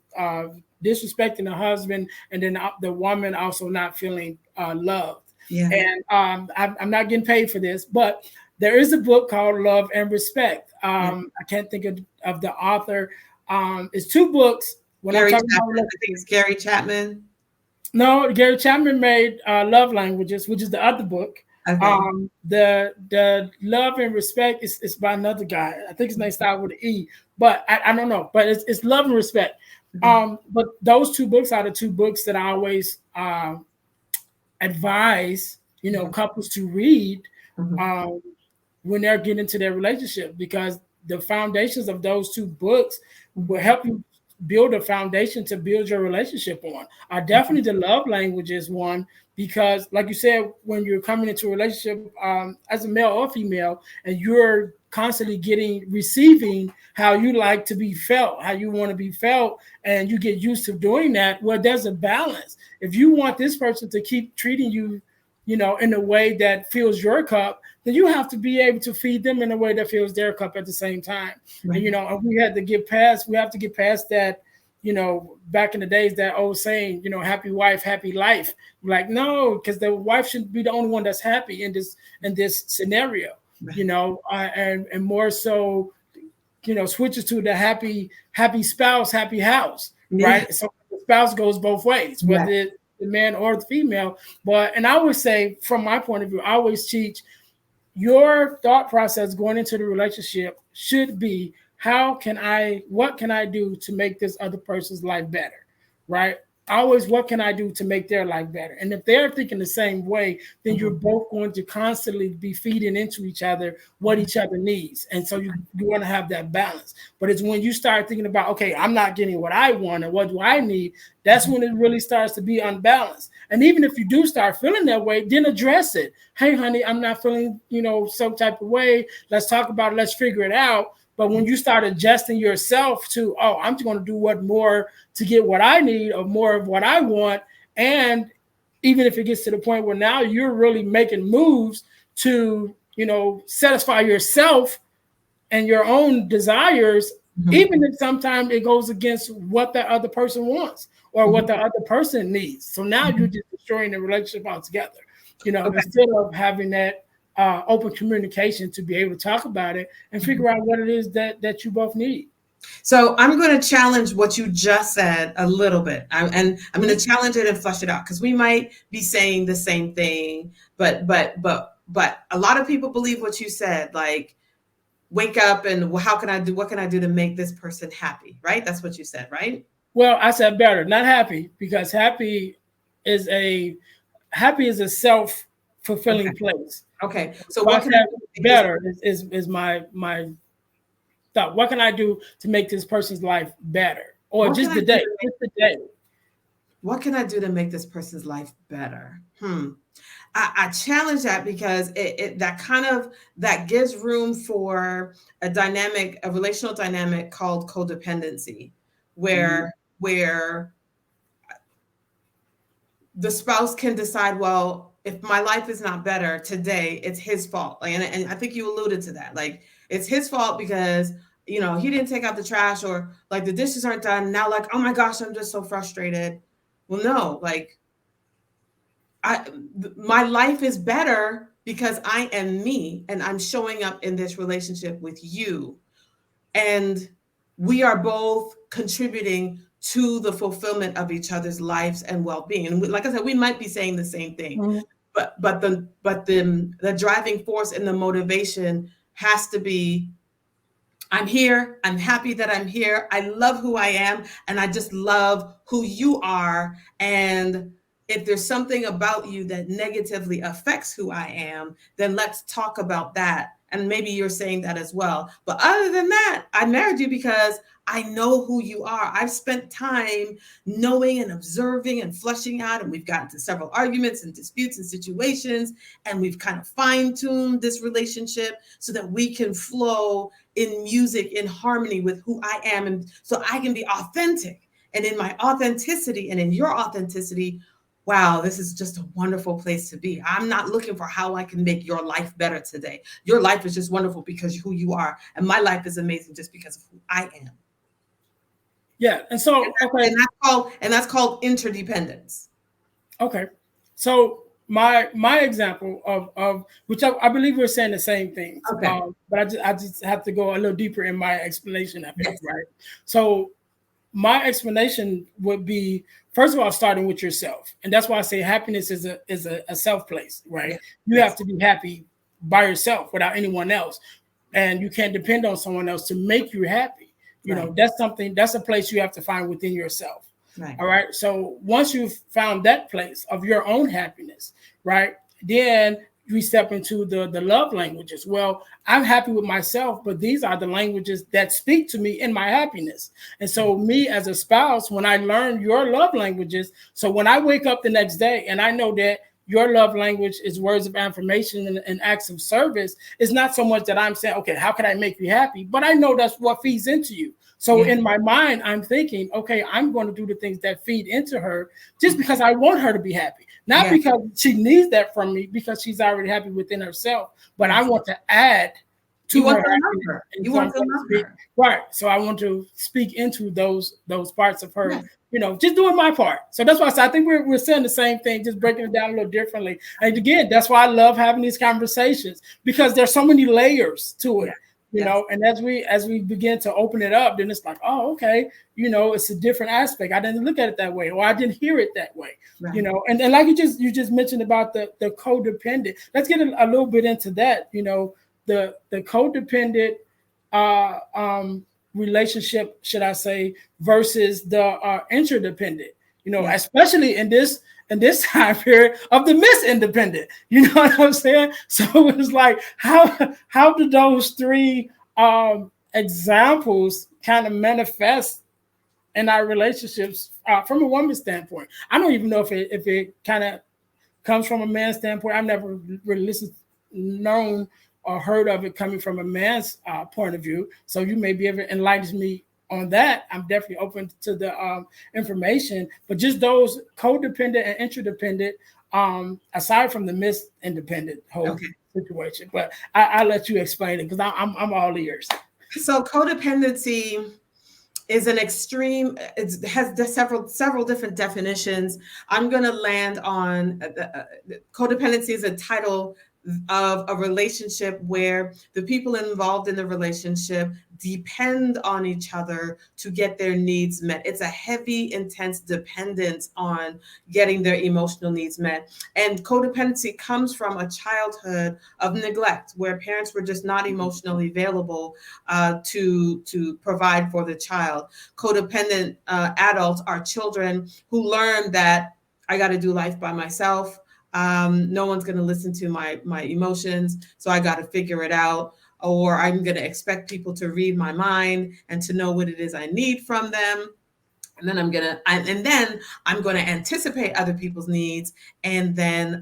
disrespecting the husband, and then the woman also not feeling loved. Yeah. And I'm not getting paid for this, but there is a book called Love and Respect. I can't think of the author. It's 2 books. Gary Chapman, I think it's Gary Chapman. No, Gary Chapman made Love Languages, which is the other book. Okay. The Love and Respect is by another guy. I think his name starts with an E, but I don't know. But it's Love and Respect. Mm-hmm. But those 2 books are the 2 books that I always advise couples to read when they're getting into their relationship, because the foundations of those 2 books will help you build a foundation to build your relationship on. Definitely the Love Languages one, because like you said, when you're coming into a relationship as a male or female, and you're constantly receiving how you like to be felt, how you want to be felt, and you get used to doing that, well, there's a balance. If you want this person to keep treating you, in a way that fills your cup, then you have to be able to feed them in a way that fills their cup at the same time. Right. And we have to get past that, back in the days, that old saying, happy wife, happy life. Like, no, because the wife shouldn't be the only one that's happy in this scenario, right. And more so, switches to the happy spouse, happy house, right? So the spouse goes both ways, whether it's the man or the female. And I would say, from my point of view, I always teach, your thought process going into the relationship should be, what can I do to make this other person's life better, right? Always, what can I do to make their life better? And if they're thinking the same way, then you're both going to constantly be feeding into each other what each other needs. And so you want to have that balance. But it's when you start thinking about, okay, I'm not getting what I want, and what do I need? That's when it really starts to be unbalanced. And even if you do start feeling that way, then address it. Hey, honey, I'm not feeling, some type of way. Let's talk about it. Let's figure it out. But when you start adjusting yourself to, I'm just going to do what more to get what I need, or more of what I want, and even if it gets to the point where now you're really making moves to, satisfy yourself and your own desires, Mhm. even if sometimes it goes against what that other person wants or what the other person needs. So now you're just destroying the relationship altogether. Okay. Instead of having that open communication to be able to talk about it and figure out what it is that you both need. So I'm going to challenge what you just said a little bit, and I'm going to challenge it and flush it out, because we might be saying the same thing, but a lot of people believe what you said, like wake up and, well, how can I do? What can I do to make this person happy? Right? That's what you said, right? Well, I said better, not happy, because is a self-fulfilling Okay. place. Okay. So So I what can I said do to make this? better is my thought. What can I do to make this person's life better, or What can just I do today, to make? just today? What can I do to make this person's life better? I challenge that, because that kind of, that gives room for a relational dynamic called codependency, Mhm. where the spouse can decide, well, if my life is not better today, it's his fault. Like, and I think you alluded to that. Like, it's his fault because, he didn't take out the trash, or like the dishes aren't done. Now, like, oh my gosh, I'm just so frustrated. Well, no, like, my life is better because I am me and I'm showing up in this relationship with you. And we are both contributing to the fulfillment of each other's lives and well-being. And like I said, we might be saying the same thing, Mhm. but the driving force and the motivation has to be, I'm here. I'm happy that I'm here. I love who I am. And I just love who you are. And if there's something about you that negatively affects who I am, then let's talk about that. And maybe you're saying that as well. But other than that, I married you because I know who you are. I've spent time knowing and observing and fleshing out, and we've gotten to several arguments and disputes and situations, and we've kind of fine-tuned this relationship so that we can flow in music, in harmony with who I am, and so I can be authentic. And in my authenticity and in your authenticity, wow, this is just a wonderful place to be. I'm not looking for how I can make your life better today. Your life is just wonderful because of who you are, and my life is amazing just because of who I am. Yeah, and so okay, And that's called interdependence. okay. So my example of which I believe we're saying the same things, Okay. but I just have to go a little deeper in my explanation of it, Yes. right? So my explanation would be, first of all, starting with yourself, and that's why I say happiness is a self place, right? Yes. You Yes. have to be happy by yourself without anyone else, and you can't depend on someone else to make you happy. Right. That's a place you have to find within yourself. Right. All right. So once you've found that place of your own happiness, right, then we step into the love languages. Well, I'm happy with myself, but these are the languages that speak to me in my happiness. And so, me as a spouse, when I learn your love languages, so when I wake up the next day and I know that your love language is words of affirmation and acts of service, it's not so much that I'm saying, okay, how can I make you happy? But I know that's what feeds into you. So Yeah. in my mind, I'm thinking, okay, I'm going to do the things that feed into her just because I want her to be happy. Not Yeah. because she needs that from me, because she's already happy within herself. But I Yes. want to add You to want her to love happiness. her. And You so I'm want to going to love speak, her. right. So I want to speak into those parts of her, Yes. just doing my part. So that's why I said I think we're saying the same thing, just breaking it down a little differently. And again, that's why I love having these conversations, because there's so many layers to it. Yes. Yes. And as we begin to open it up, then it's like, oh, okay, it's a different aspect. I didn't look at it that way, or I didn't hear it that way. Right. And like you just mentioned about the codependent. Let's get a little bit into that. The codependent uh, relationship, should I say, versus the interdependent. Yes. Especially in this time period of the Miss Independent. You know what I'm saying? So it's like, how do those three examples kind of manifest in our relationships from a woman's standpoint? I don't even know if it kind of comes from a man's standpoint. I've never really known or heard of it coming from a man's point of view. So you may be able to enlighten me on that. I'm definitely open to the information. But just those codependent and interdependent, aside from the Miss Independent whole Okay. situation. But I'll let you explain it because I'm all ears. So codependency is an extreme. It has several different definitions. I'm going to land on codependency is a title of a relationship where the people involved in the relationship depend on each other to get their needs met. It's a heavy, intense dependence on getting their emotional needs met. And codependency comes from a childhood of neglect where parents were just not emotionally available to provide for the child. Codependent adults are children who learn that I got to do life by myself. No one's going to listen to my emotions, so I got to figure it out. Or I'm going to expect people to read my mind and to know what it is I need from them. And then I'm going to anticipate other people's needs, and then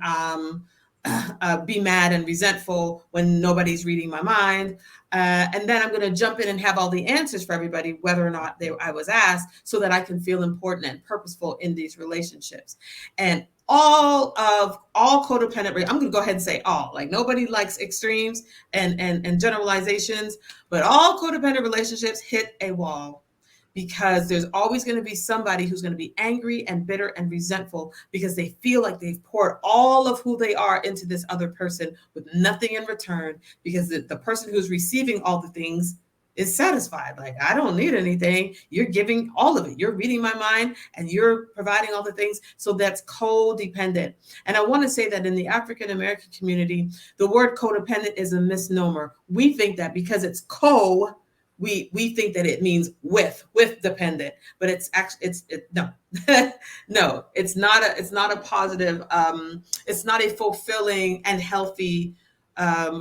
be mad and resentful when nobody's reading my mind. And then I'm going to jump in and have all the answers for everybody, whether or not I was asked, so that I can feel important and purposeful in these relationships. And all codependent, I'm going to go ahead and say all, like nobody likes extremes and generalizations, but all codependent relationships hit a wall, because there's always going to be somebody who's going to be angry and bitter and resentful because they feel like they've poured all of who they are into this other person with nothing in return, because the person who's receiving all the things is satisfied. Like, I don't need anything. You're giving all of it. You're reading my mind and you're providing all the things. So that's codependent. And I want to say that in the African American community, the word codependent is a misnomer. We think that because it's we think that it means with dependent, but it's actually no. No, it's not a positive, it's not a fulfilling and healthy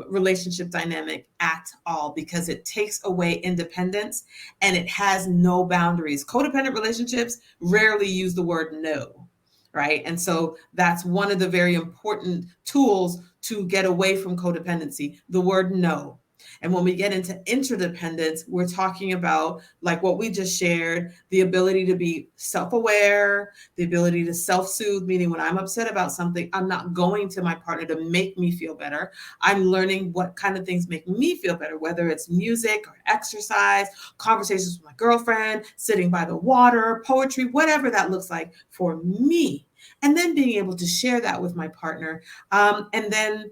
relationship dynamic at all, because it takes away independence and it has no boundaries. Codependent relationships rarely use the word no, right? And so that's one of the very important tools to get away from codependency, the word no. And when we get into interdependence, we're talking about, like what we just shared, the ability to be self-aware, the ability to self-soothe, meaning when I'm upset about something, I'm not going to my partner to make me feel better. I'm learning what kind of things make me feel better, whether it's music or exercise, conversations with my girlfriend, sitting by the water, poetry, whatever that looks like for me. And then being able to share that with my partner. And then,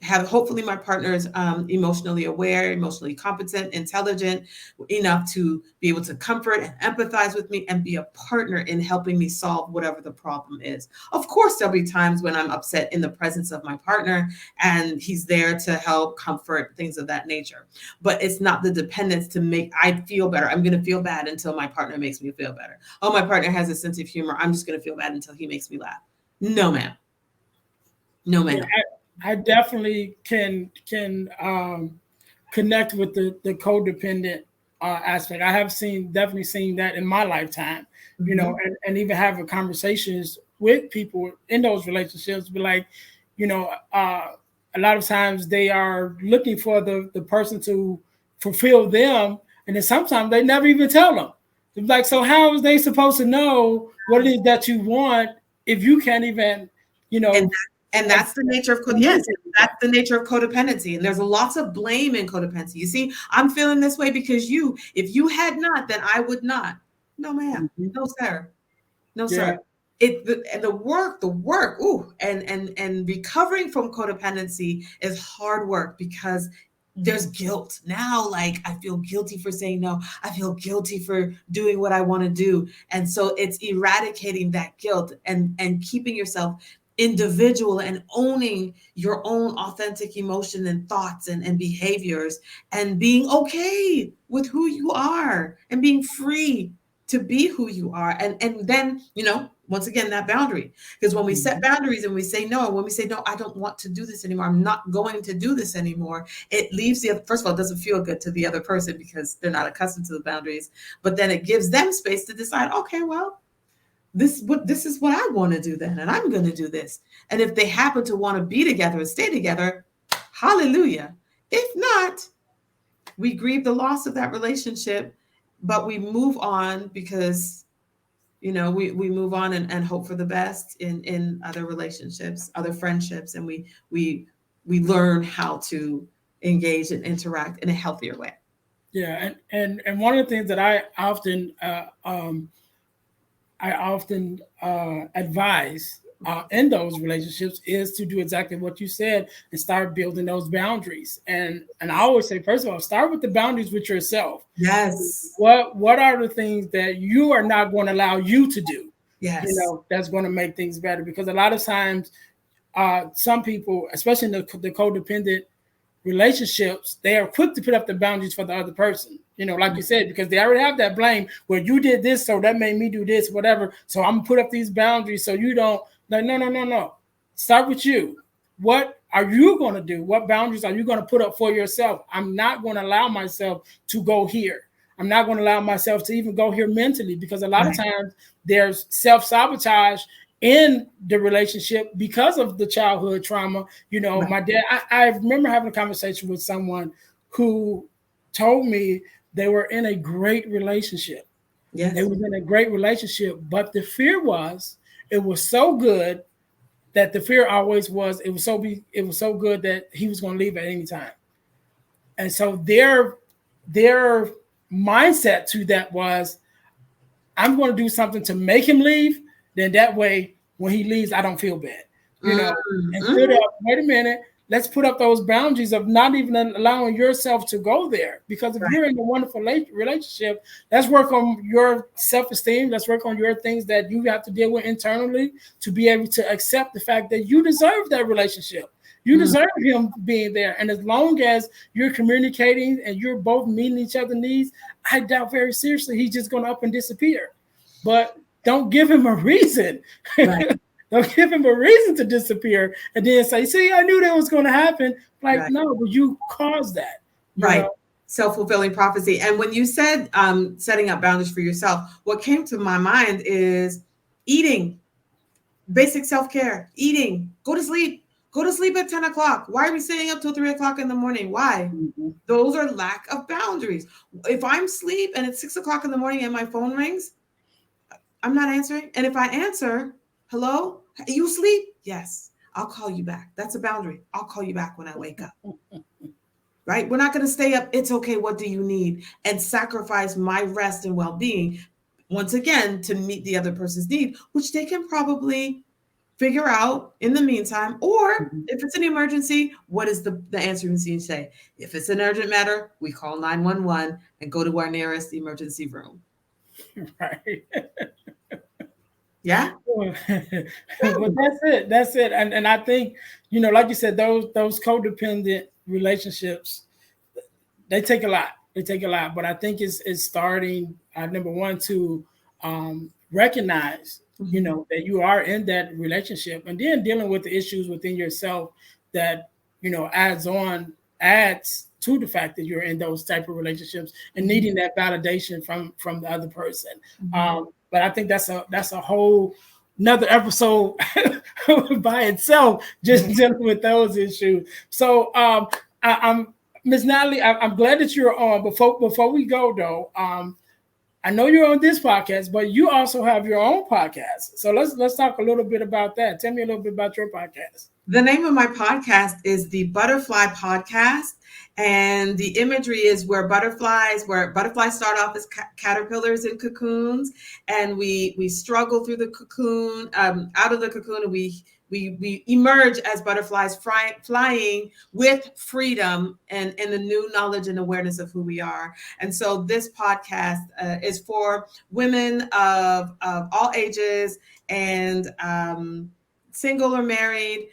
have hopefully my partner is emotionally aware, emotionally competent, intelligent enough to be able to comfort and empathize with me and be a partner in helping me solve whatever the problem is. Of course, there'll be times when I'm upset in the presence of my partner and he's there to help comfort, things of that nature. But it's not the dependence to make I feel better. I'm going to feel bad until my partner makes me feel better. Oh, my partner has a sense of humor. I'm just going to feel bad until he makes me laugh. No, ma'am. No, ma'am. Yeah, I definitely can connect with the codependent aspect. I have definitely seen that in my lifetime, and even having conversations with people in those relationships, be like, a lot of times they are looking for the person to fulfill them, and then sometimes they never even tell them. It's like, so how is they supposed to know what it is that you want if you can't even, and that's the nature of that's the nature of codependency. And there's lots of blame in codependency. You see, I'm feeling this way because if you had not, then I would not. No, ma'am. No, sir. No, sir. The work. Ooh, and recovering from codependency is hard work, because there's guilt now. Like, I feel guilty for saying no. I feel guilty for doing what I want to do. And so it's eradicating that guilt and keeping yourself individual and owning your own authentic emotion and thoughts and behaviors, and being okay with who you are and being free to be who you are. And then, once again, that boundary, because when we set boundaries and we say no, and when we say, no, I don't want to do this anymore, I'm not going to do this anymore, it leaves first of all, it doesn't feel good to the other person because they're not accustomed to the boundaries, but then it gives them space to decide, okay, well, this is what I want to do then, and I'm going to do this. And if they happen to want to be together and stay together, hallelujah. If not, we grieve the loss of that relationship, but we move on because, we move on and hope for the best in other relationships, other friendships, and we we learn how to engage and interact in a healthier way. Yeah, and one of the things that I often advise in those relationships is to do exactly what you said and start building those boundaries. And I always say, first of all, start with the boundaries with yourself. Yes. What are the things that you are not going to allow you to do? Yes. That's going to make things better. Because a lot of times, some people, especially in the codependent relationships, they are quick to put up the boundaries for the other person. Like you said, because they already have that blame where you did this, so that made me do this, whatever. So I'm gonna put up these boundaries so you don't. Like, no. Start with you. What are you going to do? What boundaries are you going to put up for yourself? I'm not going to allow myself to go here. I'm not going to allow myself to even go here mentally, because a lot of times there's self-sabotage in the relationship because of the childhood trauma. My dad, I remember having a conversation with someone who told me they were in a great relationship. Yes. They was in a great relationship, but the fear was it was so good that the fear always was it was so good that he was going to leave at any time. And so their mindset to that was, I'm going to do something to make him leave. Then that way, when he leaves, I don't feel bad. Instead of, wait a minute, let's put up those boundaries of not even allowing yourself to go there. Because if you're in a wonderful relationship, let's work on your self-esteem. Let's work on your things that you have to deal with internally to be able to accept the fact that you deserve that relationship. You deserve him being there. And as long as you're communicating and you're both meeting each other's needs, I doubt very seriously he's just going to up and disappear. But don't give him a reason. Don't give him a reason to disappear and then say, see, I knew that was going to happen. Like, no, but you caused that. Right. Self-fulfilling prophecy. And when you said setting up boundaries for yourself, what came to my mind is eating, basic self-care, eating, go to sleep at 10 o'clock. Why are we staying up till 3 o'clock in the morning? Why? Those are lack of boundaries. If I'm asleep and it's 6 o'clock in the morning and my phone rings, I'm not answering. And if I answer, hello, you asleep? Yes, I'll call you back. That's a boundary. I'll call you back when I wake up. Right? We're not going to stay up. It's okay. What do you need? And sacrifice my rest and well-being, once again, to meet the other person's need, which they can probably figure out in the meantime. Or if it's an emergency, what is the answering machine say? If it's an urgent matter, we call 911 and go to our nearest emergency room. Right. Yeah. Well, that's it. And I think, like you said, those codependent relationships, they take a lot. But I think it's starting, number one, to recognize, that you are in that relationship, and then dealing with the issues within yourself that, adds to the fact that you're in those type of relationships and needing that validation from the other person. But I think that's a whole another episode by itself, just dealing with those issues. So I'm Miss Natalie, I'm glad that you're on. Before we go though, I know you're on this podcast, but you also have your own podcast. So let's talk a little bit about that. Tell me a little bit about your podcast. The name of my podcast is the Butterfly Podcast. And the imagery is where butterflies start off as caterpillars in cocoons, and we struggle through the cocoon, out of the cocoon, and we emerge as butterflies flying with freedom and the new knowledge and awareness of who we are. And so this podcast is for women of all ages and single or married,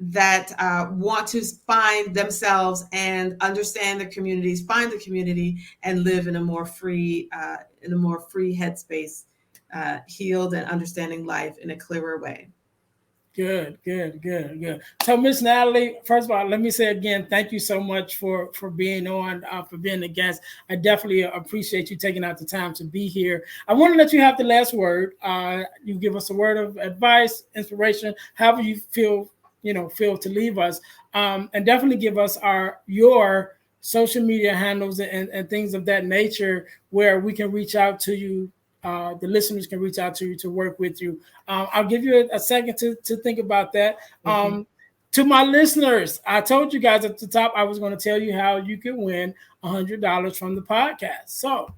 that want to find themselves and understand the communities, find the community, and live in a more free headspace, healed and understanding life in a clearer way. Good. So, Miss Natalie, first of all, let me say again, thank you so much for being on, for being a guest. I definitely appreciate you taking out the time to be here. I want to let you have the last word. You give us a word of advice, inspiration, however you feel to leave us, and definitely give us your social media handles and things of that nature where we can reach out to you. The listeners can reach out to you to work with you. I'll give you a second to think about that. To my listeners, I told you guys at the top I was going to tell you how you could win $100 from the podcast. So,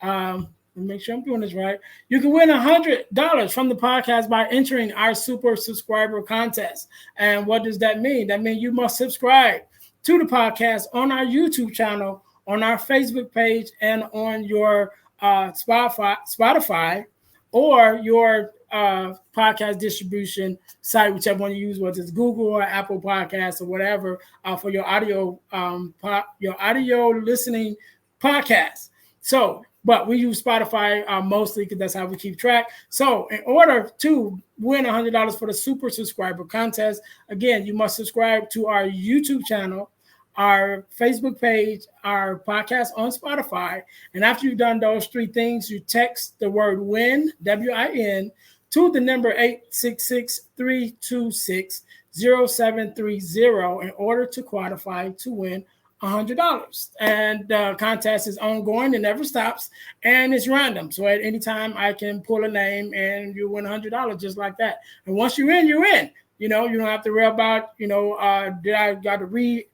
let me make sure I'm doing this right. You can win $100 from the podcast by entering our super subscriber contest. And what does that mean? That means you must subscribe to the podcast on our YouTube channel, on our Facebook page, and on your Spotify or your podcast distribution site, whichever one you use, whether it's Google or Apple Podcasts or whatever, for your audio listening podcast. So, but we use Spotify mostly because that's how we keep track. So in order to win $100 for the super subscriber contest, again, you must subscribe to our YouTube channel, our Facebook page, our podcast on Spotify. And after you've done those three things, you text the word WIN, W-I-N, to the number 866-326-0730 in order to qualify to win $100. And the contest is ongoing. It never stops. And it's random. So at any time, I can pull a name and you win $100 just like that. And once you're in, you're in. You know, you don't have to worry about, did I got to re-up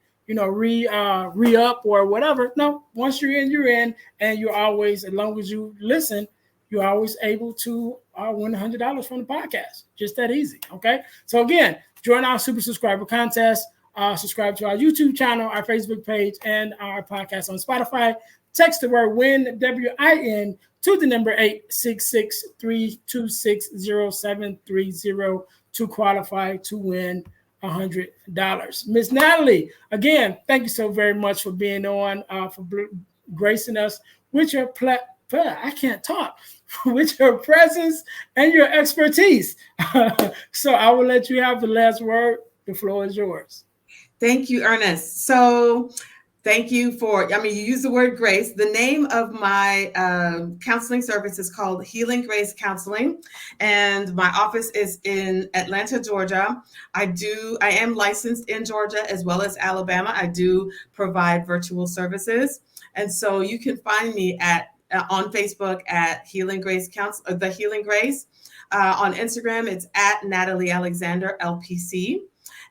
or whatever. No, once you're in. And you're always, as long as you listen, you're always able to win $100 from the podcast. Just that easy. Okay. So again, join our super subscriber contest. Subscribe to our YouTube channel, our Facebook page, and our podcast on Spotify. Text the word WIN, W-I-N, to the number 866-326-0730 to qualify to win $100. Miss Natalie, again, thank you so very much for being on, for gracing us with your I can't talk, with your presence and your expertise. So I will let you have the last word. The floor is yours. Thank you, Ernest. So thank you you use the word grace. The name of my counseling service is called Healing Grace Counseling, and my office is in Atlanta, Georgia. I am licensed in Georgia as well as Alabama. I do provide virtual services. And so you can find me on Facebook at Healing Grace The Healing Grace. On Instagram, it's at Natalie Alexander, LPC.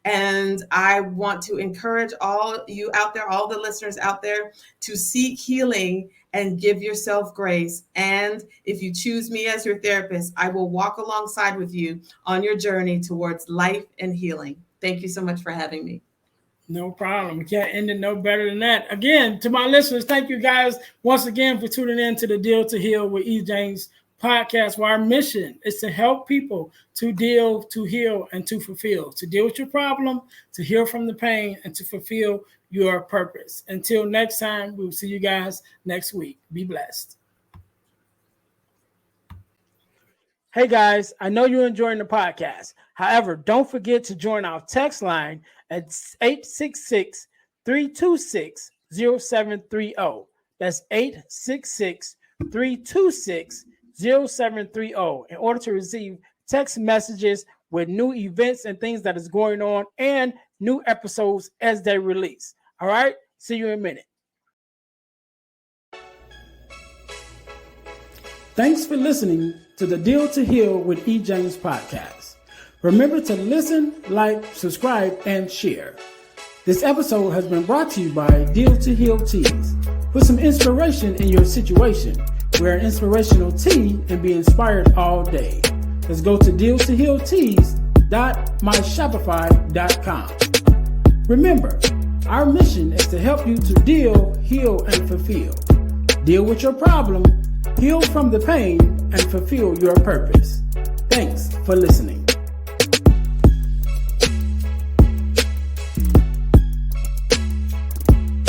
And I want to encourage all you out there, all the listeners out there, to seek healing and give yourself grace. And if you choose me as your therapist, I will walk alongside with you on your journey towards life and healing. Thank you so much for having me. No problem. We can't end it no better than that. Again, to my listeners, thank you guys once again for tuning in to the Deal to Heal with E. James podcast, where our mission is to help people to deal, to heal, and to fulfill, to deal with your problem, to heal from the pain, and to fulfill your purpose. Until next time, we'll see you guys next week. Be blessed. Hey guys, I know you're enjoying the podcast. However, don't forget to join our text line at 866-326-0730. That's 866-326-0730 in order to receive text messages with new events and things that is going on and new episodes as they release. All right, see you in a minute. Thanks for listening to the Deal to Heal with E. James podcast. Remember to listen, like, subscribe, and share. This episode has been brought to you by Deal to Heal Teas. Put some inspiration in your situation. Wear an inspirational tea and be inspired all day. Let's go to dealtohealteas.myshopify.com. Remember, our mission is to help you to deal, heal, and fulfill. Deal with your problem, heal from the pain, and fulfill your purpose. Thanks for listening.